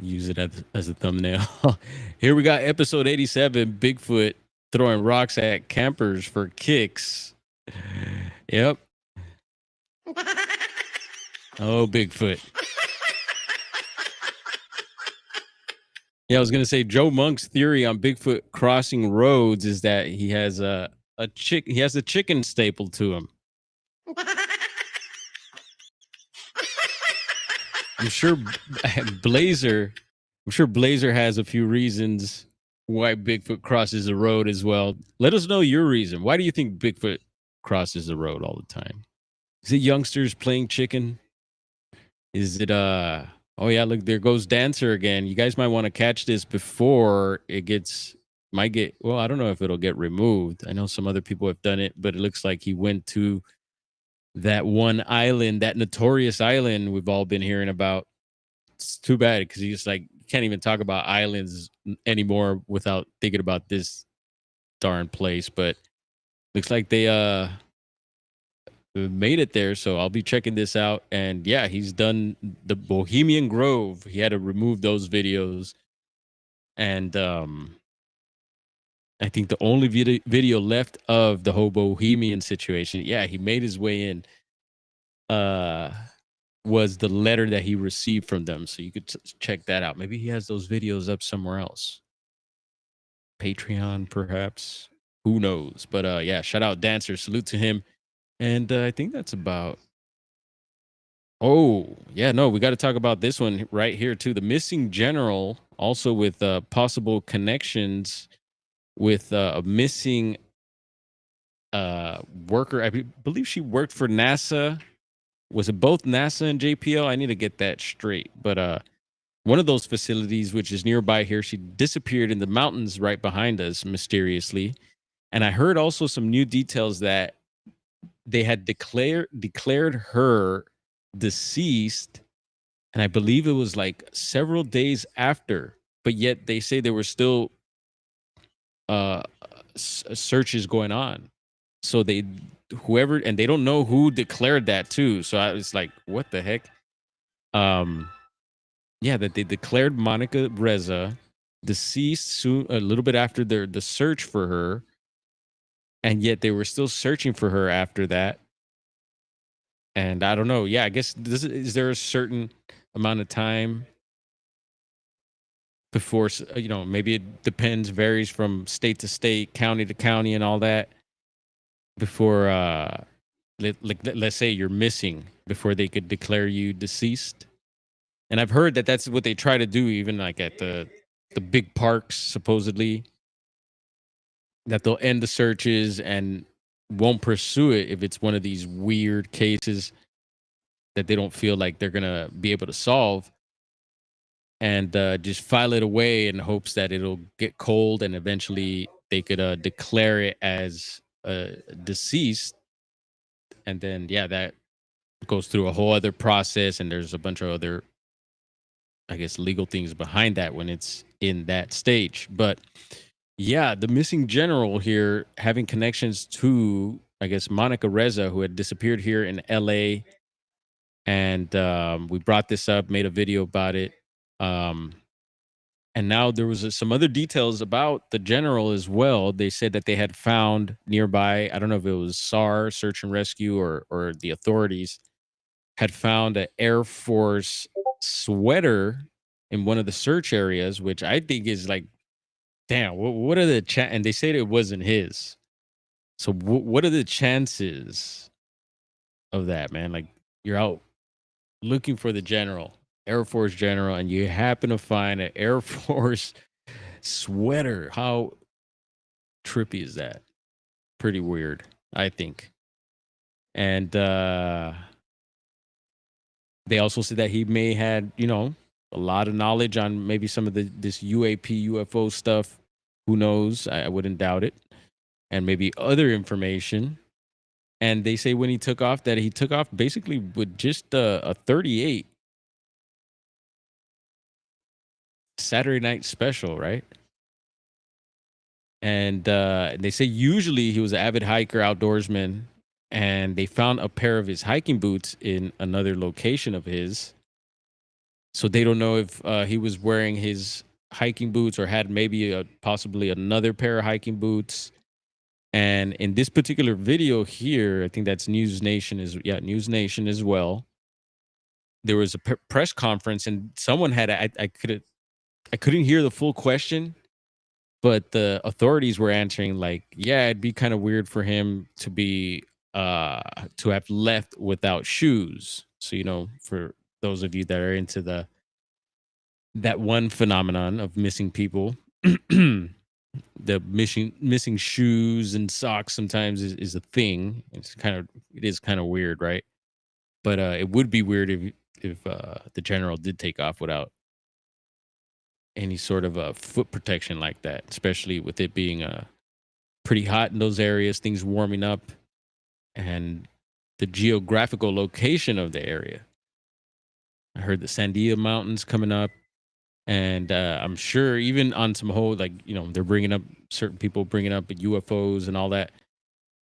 use it as a thumbnail. Here we got episode 87, Bigfoot throwing rocks at campers for kicks. Yep. Oh, Bigfoot. Yeah, I was gonna say Joe Monk's theory on Bigfoot crossing roads is that he has a chicken staple to him. I'm sure Blazer has a few reasons why Bigfoot crosses the road as well. Let us know your reason. Why do you think Bigfoot crosses the road all the time? Is it youngsters playing chicken? Is it oh yeah, look, there goes Dancer again. You guys might want to catch this before it might get, well, I don't know if it'll get removed. I know some other people have done it, but it looks like he went to that one island, that notorious island we've all been hearing about. It's too bad because he's like, you can't even talk about islands anymore without thinking about this darn place. But looks like they made it there, so I'll be checking this out. And yeah, he's done the Bohemian Grove. He had to remove those videos, and I think the only video left of the whole Bohemian situation, yeah, he made his way in, was the letter that he received from them. So you could check that out. Maybe he has those videos up somewhere else. Patreon, perhaps. Who knows? But yeah, shout out Dancer. Salute to him. And I think that's about. Oh, yeah, no, we got to talk about this one right here, too. The missing general, also with possible connections with a missing worker. I believe she worked for NASA. Was it both NASA and JPL? I need to get that straight. But one of those facilities, which is nearby here, she disappeared in the mountains right behind us mysteriously. And I heard also some new details that they had declared her deceased, and I believe it was like several days after, but yet they say there were still searches going on. So they and they don't know who declared that too. So I was like, what the heck? Yeah, that they declared Monica Reza deceased soon, a little bit after the search for her, and yet they were still searching for her after that. And I don't know. Yeah, I guess is there a certain amount of time before, you know, maybe it depends, varies from state to state, county to county, and all that before let's say you're missing, before they could declare you deceased. And I've heard that that's what they try to do, even like at the big parks, supposedly, that they'll end the searches and won't pursue it if it's one of these weird cases that they don't feel like they're gonna be able to solve, and just file it away in hopes that it'll get cold and eventually they could declare it as deceased, and then yeah, that goes through a whole other process, and there's a bunch of other, I guess, legal things behind that when it's in that stage. But yeah, the missing general here having connections to, I guess, Monica Reza, who had disappeared here in LA. And we brought this up, made a video about it. Um, and now there was some other details about the general as well. They said that they had found nearby, I don't know if it was SAR, search and rescue, or the authorities had found an Air Force sweater in one of the search areas, which I think is like, damn, what are the and they said it wasn't his. So what are the chances of that, man? Like, you're out looking for the general, Air Force general, and you happen to find an Air Force sweater. How trippy is that? Pretty weird, I think. And they also said that he may had, a lot of knowledge on maybe some of this UAP UFO stuff. Who knows? I wouldn't doubt it. And maybe other information. And they say when he took off, that he took off basically with just a 38 Saturday night special, right? And they say usually he was an avid hiker, outdoorsman, and they found a pair of his hiking boots in another location of his. So they don't know if he was wearing his hiking boots or had maybe possibly another pair of hiking boots. And in this particular video here, I think that's News Nation as well. There was a press conference, and someone had I couldn't hear the full question, but the authorities were answering like, yeah, it'd be kind of weird for him to be to have left without shoes. So, for those of you that are into that one phenomenon of missing people, the missing shoes and socks sometimes is a thing. It is kind of weird, right? But it would be weird if the general did take off without any sort of a foot protection like that, especially with it being pretty hot in those areas, things warming up, and the geographical location of the area. I heard the Sandia Mountains coming up, and I'm sure even on some whole, like, they're bringing up certain people bringing up UFOs and all that.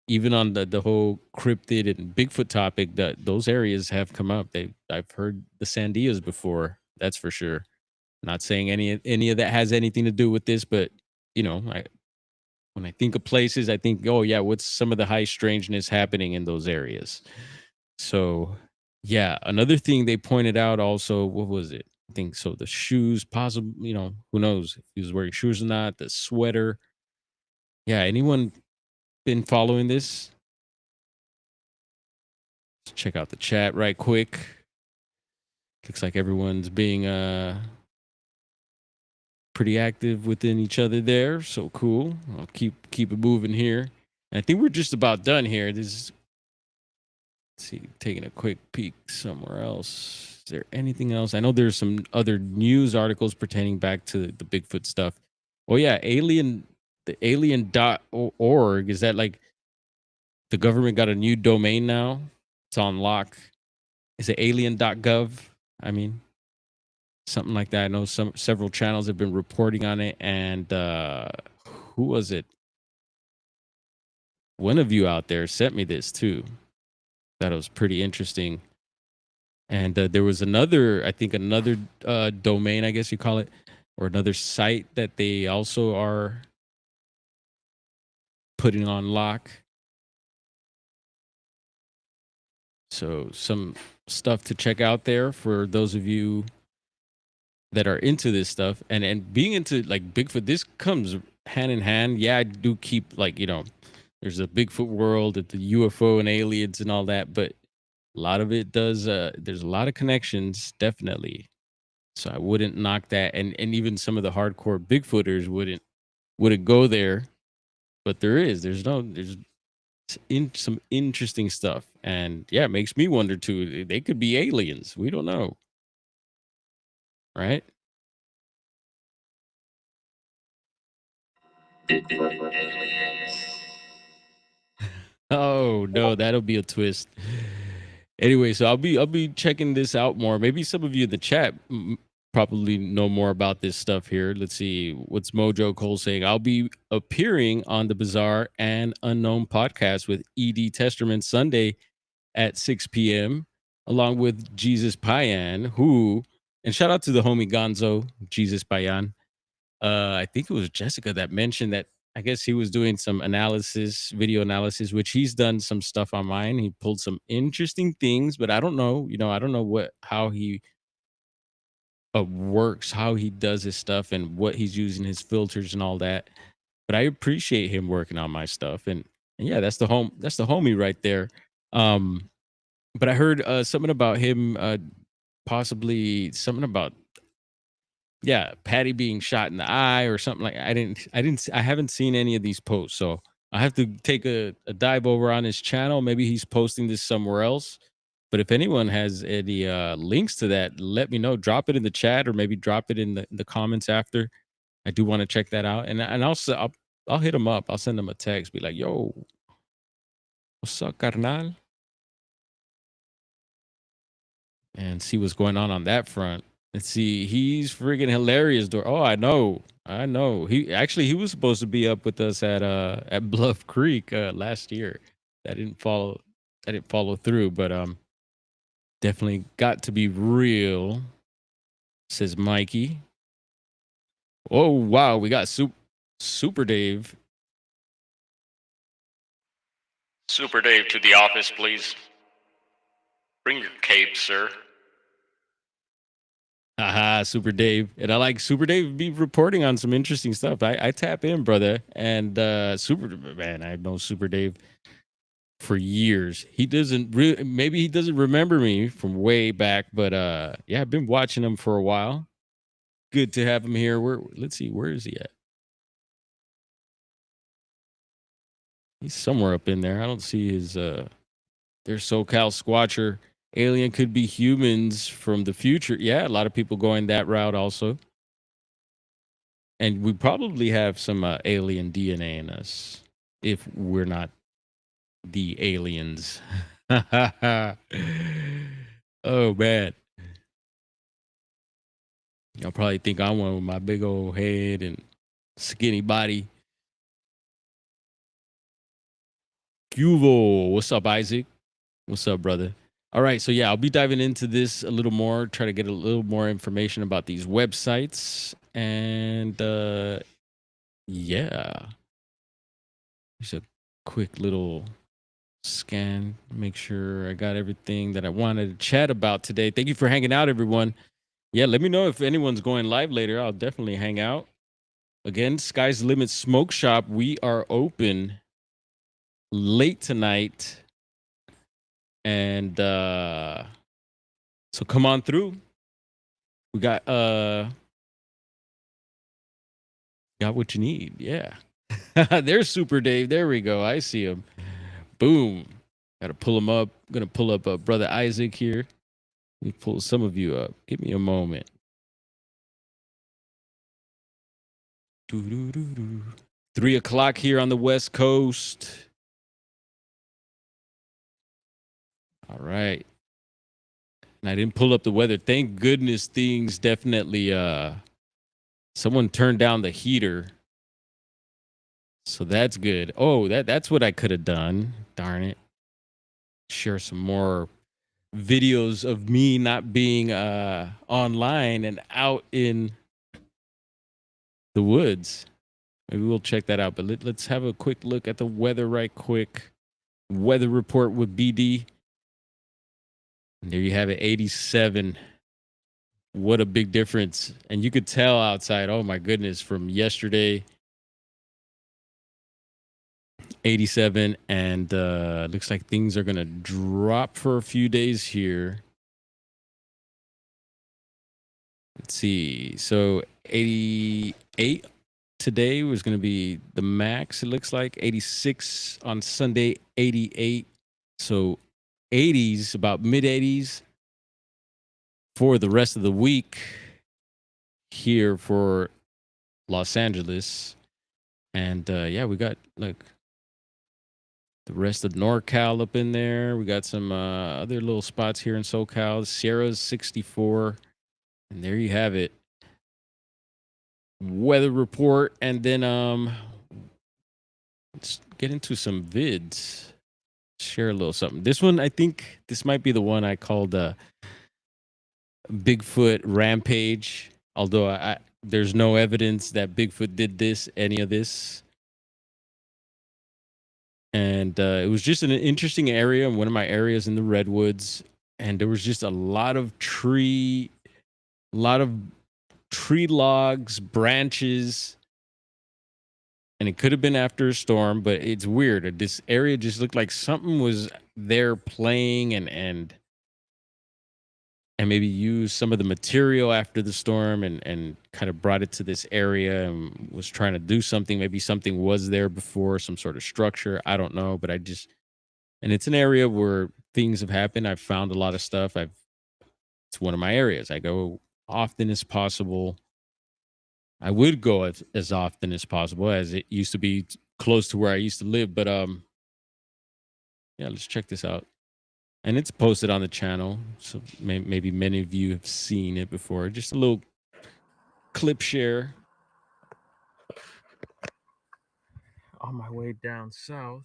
Even on the whole cryptid and Bigfoot topic, that those areas have come up. I've heard the Sandias before, that's for sure. Not saying any of that has anything to do with this, but when I think of places, I think, oh yeah, what's some of the high strangeness happening in those areas? So yeah, another thing they pointed out also, what was it? I think so. The shoes, possibly, who knows if he was wearing shoes or not? The sweater. Yeah, anyone been following this? Let's check out the chat right quick. Looks like everyone's being pretty active within each other there. So cool. I'll keep it moving here. And I think we're just about done here. Let's see, taking a quick peek somewhere else. Is there anything else? I know there's some other news articles pertaining back to the Bigfoot stuff. Oh yeah, the alien.org. Is that like the government got a new domain now? It's on lock. Is it alien.gov? I mean, something like that. I know several channels have been reporting on it, and who was it? One of you out there sent me this too. That was pretty interesting. And there was another domain, I guess you call it, or another site that they also are putting on lock. So some stuff to check out there for those of you that are into this stuff, and being into like Bigfoot. This comes hand in hand. Yeah, I do keep like, there's a Bigfoot world, the UFO and aliens and all that, but a lot of it does. There's a lot of connections, definitely. So I wouldn't knock that, and even some of the hardcore Bigfooters wouldn't go there. But there's It's some interesting stuff, and yeah, it makes me wonder too. They could be aliens. We don't know, right? Oh no, that'll be a twist. Anyway, so I'll be checking this out more. Maybe some of you in the chat probably know more about this stuff here. Let's see what's Mojo Cole saying. I'll be appearing on the Bizarre and Unknown podcast with Ed Testerman Sunday at 6 p.m. along with Jesus Payan, who and shout out to the homie Gonzo Jesus Payan. I think it was Jessica that mentioned that I guess he was doing some analysis, video analysis, which he's done some stuff on mine. He pulled some interesting things, but I don't know, I don't know how he works, how he does his stuff, and what he's using his filters and all that. But I appreciate him working on my stuff, and yeah, that's the homie right there. Um, but I heard something about him, possibly something about yeah, Patty being shot in the eye or something like I haven't seen any of these posts. So I have to take a dive over on his channel. Maybe he's posting this somewhere else. But if anyone has any links to that, let me know. Drop it in the chat or maybe drop it in the comments after. I do want to check that out. And I'll hit him up. I'll send him a text, be like, yo, what's up, carnal? And see what's going on that front. Let's see. He's freaking hilarious. Oh, I know. I know. He was supposed to be up with us at Bluff Creek last year. That didn't follow. That didn't follow through. But definitely got to be real. Says Mikey. Oh wow, we got Super Dave. Super Dave to the office, please. Bring your cape, sir. Haha, Super Dave. And I like Super Dave be reporting on some interesting stuff. I tap in, brother. And I've known Super Dave for years. He doesn't maybe he doesn't remember me from way back, but yeah, I've been watching him for a while. Good to have him here. Let's see, where is he at? He's somewhere up in there. I don't see his there's SoCal Squatcher. Alien could be humans from the future. Yeah, a lot of people going that route also. And we probably have some alien DNA in us if we're not the aliens. Oh man. Y'all probably think I'm one with my big old head and skinny body. Cuvo. What's up, Isaac? What's up, brother? All right, so yeah, I'll be diving into this a little more, try to get a little more information about these websites. And yeah. Just a quick little scan, make sure I got everything that I wanted to chat about today. Thank you for hanging out, everyone. Yeah, let me know if anyone's going live later. I'll definitely hang out. Again, Sky's the Limit Smoke Shop. We are open late tonight. And so come on through. We got what you need. Yeah. There's Super Dave. There we go. I see him. Boom. Got to pull him up. I'm going to pull up brother Isaac here. Let me pull some of you up. Give me a moment. 3 o'clock here on the West Coast. All right. And I didn't pull up the weather. Thank goodness things definitely someone turned down the heater. So that's good. Oh, that's what I could have done. Darn it. Share some more videos of me not being online and out in the woods. Maybe we'll check that out. But let's have a quick look at the weather right quick. Weather report with BD. And there you have it, 87. What a big difference. And you could tell outside, oh my goodness, from yesterday, 87. And looks like things are going to drop for a few days here. Let's see. So 88 today was going to be the max. It looks like 86 on Sunday, 88. So 80s, about mid 80s for the rest of the week here for Los Angeles. And yeah, we got like the rest of NorCal up in there. We got some other little spots here in SoCal. Sierra's 64. And there you have it. Weather report. And then let's get into some vids. Share a little something. This one, I think this might be the one I called Bigfoot Rampage. Although there's no evidence that Bigfoot did any of this. And it was just an interesting area, one of my areas in the Redwoods. And there was just a lot of tree logs, branches. And it could have been after a storm, but it's weird. This area just looked like something was there playing and maybe used some of the material after the storm and kind of brought it to this area and was trying to do something. Maybe something was there before, some sort of structure. I don't know, but and it's an area where things have happened. I've found a lot of stuff. It's one of my areas. I go often as possible. I would go as often as possible, as it used to be close to where I used to live. But yeah, let's check this out. And it's posted on the channel, so maybe many of you have seen it before. Just a little clip share. On my way down south,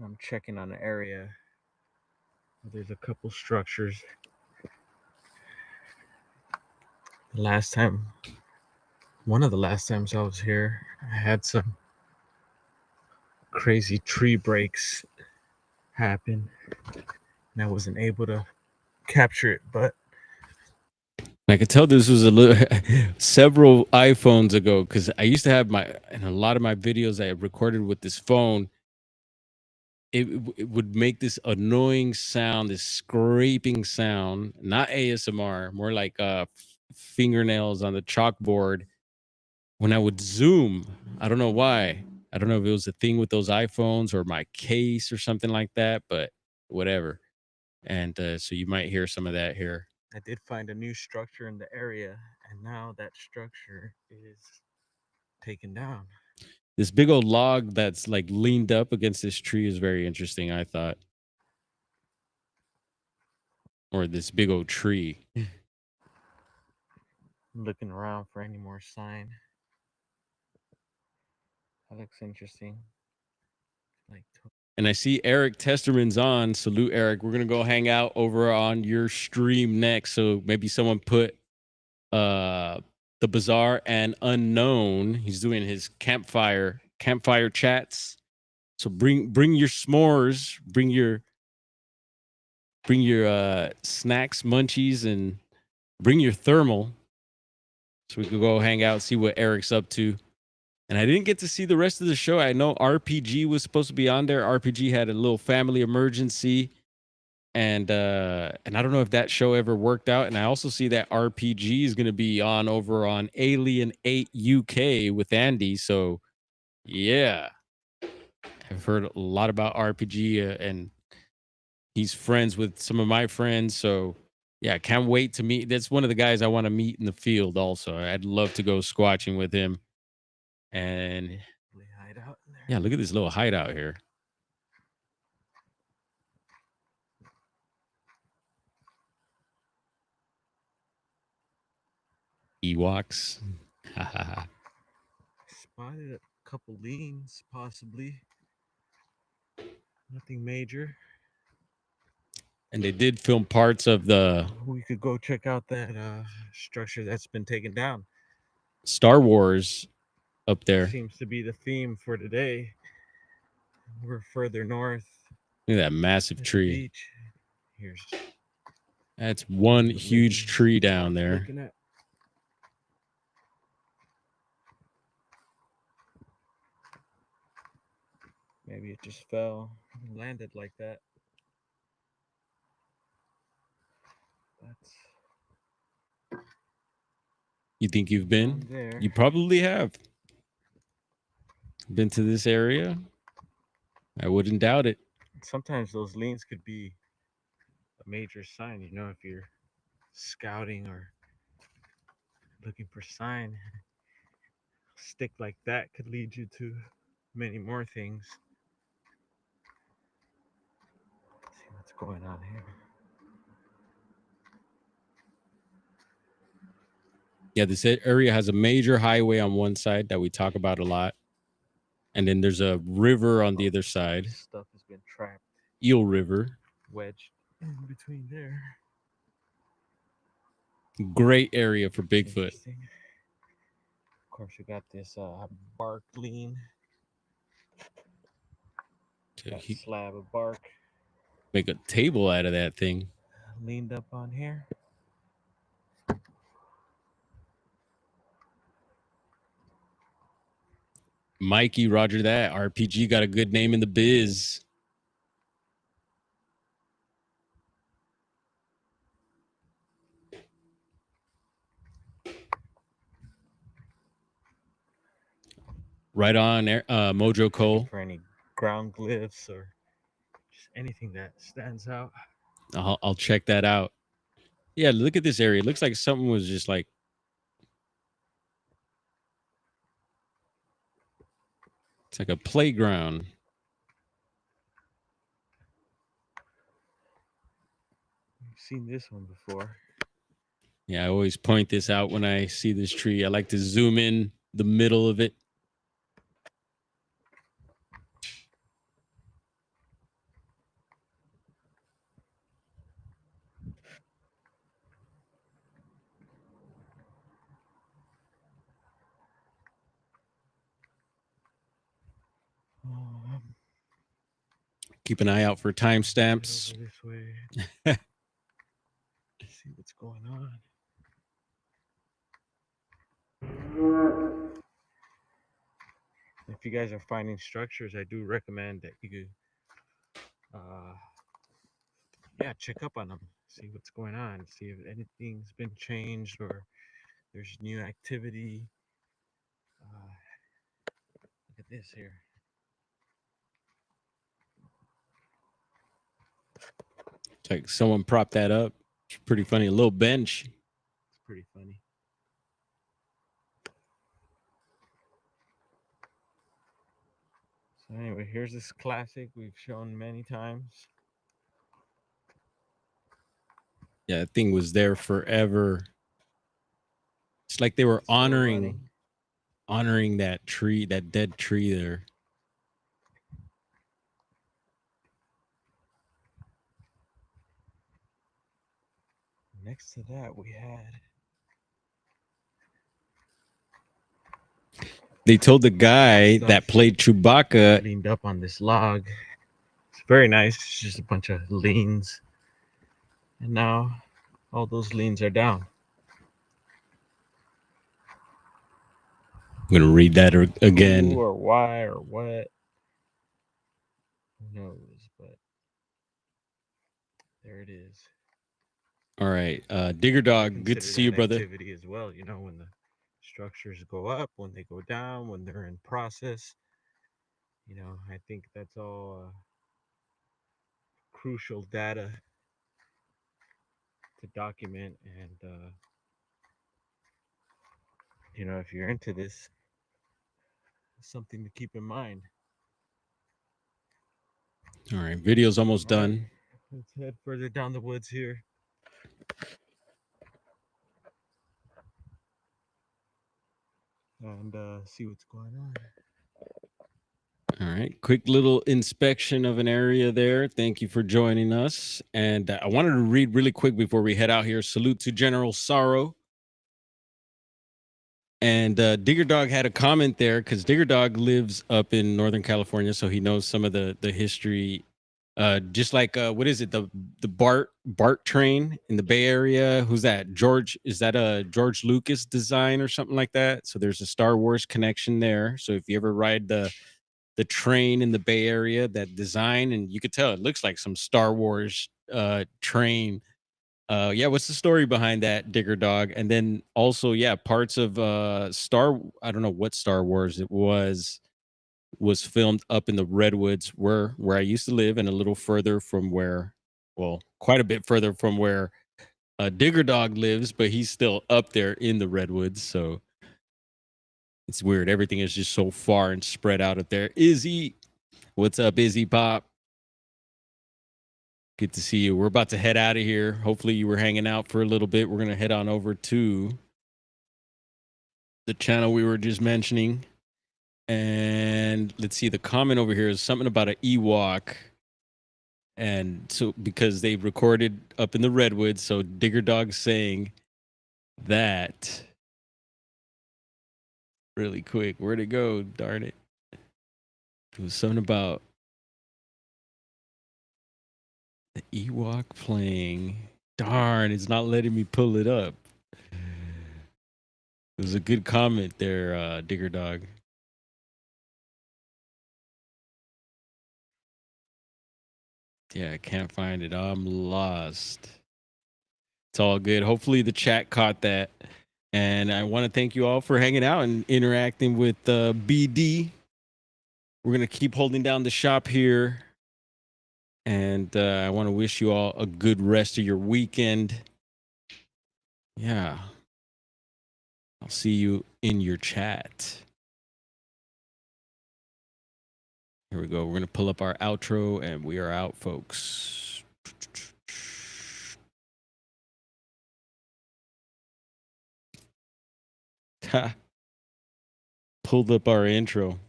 I'm checking on an area. There's a couple structures. One of the last times I was here, I had some crazy tree breaks happen, and I wasn't able to capture it, but I could tell this was several iPhones ago, because I used to have in a lot of my videos I recorded with this phone, it would make this annoying sound, this scraping sound, not ASMR, more like fingernails on the chalkboard when I would zoom. I don't know why. I don't know if it was a thing with those iPhones or my case or something like that, but whatever. And so you might hear some of that here. I did find a new structure in the area, and now that structure is taken down. This big old log that's like leaned up against this tree is very interesting, I thought. Or this big old tree. Looking around for any more sign. That looks interesting. And I see Eric Testerman's on. Salute, Eric. We're gonna go hang out over on your stream next. So maybe someone put the Bizarre and Unknown. He's doing his campfire chats. So bring your s'mores, bring your snacks, munchies, and bring your thermal, so we could go hang out, see what Eric's up to. And I didn't get to see the rest of the show. I know RPG was supposed to be on there. RPG had a little family emergency, and I don't know if that show ever worked out. And I also see that RPG is going to be on over on Alien 8 UK with Andy. So yeah, I've heard a lot about RPG, and he's friends with some of my friends. So yeah, I can't wait to meet. That's one of the guys I want to meet in the field also. I'd love to go squatching with him. And yeah, look at this little hideout here. Ewoks. Spotted a couple leans, possibly. Nothing major. And they did film parts of we could go check out that structure that's been taken down. Star Wars up there. Seems to be the theme for today. We're further north. Look at that massive tree. That's one huge tree down there. Maybe it just fell and landed like that. You think you've down been? there. You probably have been to this area. I wouldn't doubt it. Sometimes those leans could be a major sign, you know, if you're scouting or looking for sign. A stick like that could lead you to many more things. Let's see what's going on here. Yeah, this area has a major highway on one side that we talk about a lot. And then there's a river on the other side, Stuff has been trapped, Eel River. wedged in between there. Great area for That's Bigfoot. interesting. Of course, you got this bark lean. Got a slab of bark Make a table out of that thing. leaned up on here. Mikey, Roger that. RPG got a good name in the biz. Right on, Mojo Cole. For any ground glyphs or just anything that stands out. I'll check that out. Yeah, look at this area. It looks like something was just like, it's like a playground. I've seen this one before. Yeah, I always point this out when I see this tree. I like to zoom in the middle of it. Keep an eye out for timestamps. This way. See what's going on. If you guys are finding structures, I do recommend that you check up on them, see what's going on, see if anything's been changed or there's new activity. Look at this here. It's like someone propped that up. It's pretty funny. A little bench. It's pretty funny. So anyway, here's this classic we've shown many times. Yeah, that thing was there forever. It's like they were honoring that tree, that dead tree there. Next to that, we had. They told the guy that played Chewbacca leaned up on this log. It's very nice. It's just a bunch of leans. And now all those leans are down. I'm going to read that again. Who or why or what? Who knows? But there it is. All right. Digger Dog, good to see you, brother. Activity as well, you know, when the structures go up, when they go down, when they're in process. You know, I think that's all crucial data to document. And, you know, if you're into this, it's something to keep in mind. All right. Video's almost done. Let's head further down the woods here. And see what's going on. All right. Quick little inspection of an area there. Thank you for joining us. And I wanted to read really quick before we head out here. Salute to General Sorrow. And Digger Dog had a comment there because Digger Dog lives up in Northern California, so he knows some of the history. Just like what is it, the BART train in the Bay Area? Who's that? George? Is that a George Lucas design or something like that? So there's a Star Wars connection there. So if you ever ride the train in the Bay Area, that design, and you could tell it looks like some Star Wars train. Yeah, what's the story behind that Digger Dog? And then also, yeah, parts of I don't know what Star Wars it was filmed up in the redwoods where I used to live, and a little further from where, well, quite a bit further from where Digger Dog lives, but he's still up there in the redwoods. So it's weird. Everything is just so far and spread out up there. Izzy, what's up, Izzy Pop? Good to see you. We're about to head out of here. Hopefully, you were hanging out for a little bit. We're gonna head on over to the channel we were just mentioning. And let's see, the comment over here is something about an Ewok. And so because they recorded up in the redwoods, so Digger Dog saying that really quick. Where'd it go? Darn it. It was something about the Ewok playing. Darn, it's not letting me pull it up. It was a good comment there, Digger Dog. Yeah, I can't find it. I'm lost. It's all good. Hopefully the chat caught that. And I want to thank you all for hanging out and interacting with BD. We're going to keep holding down the shop here. And I want to wish you all a good rest of your weekend. Yeah. I'll see you in your chat. Here we go. We're going to pull up our outro and we are out, folks. Ha. Pulled up our intro.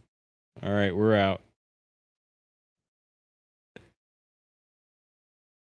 All right, we're out.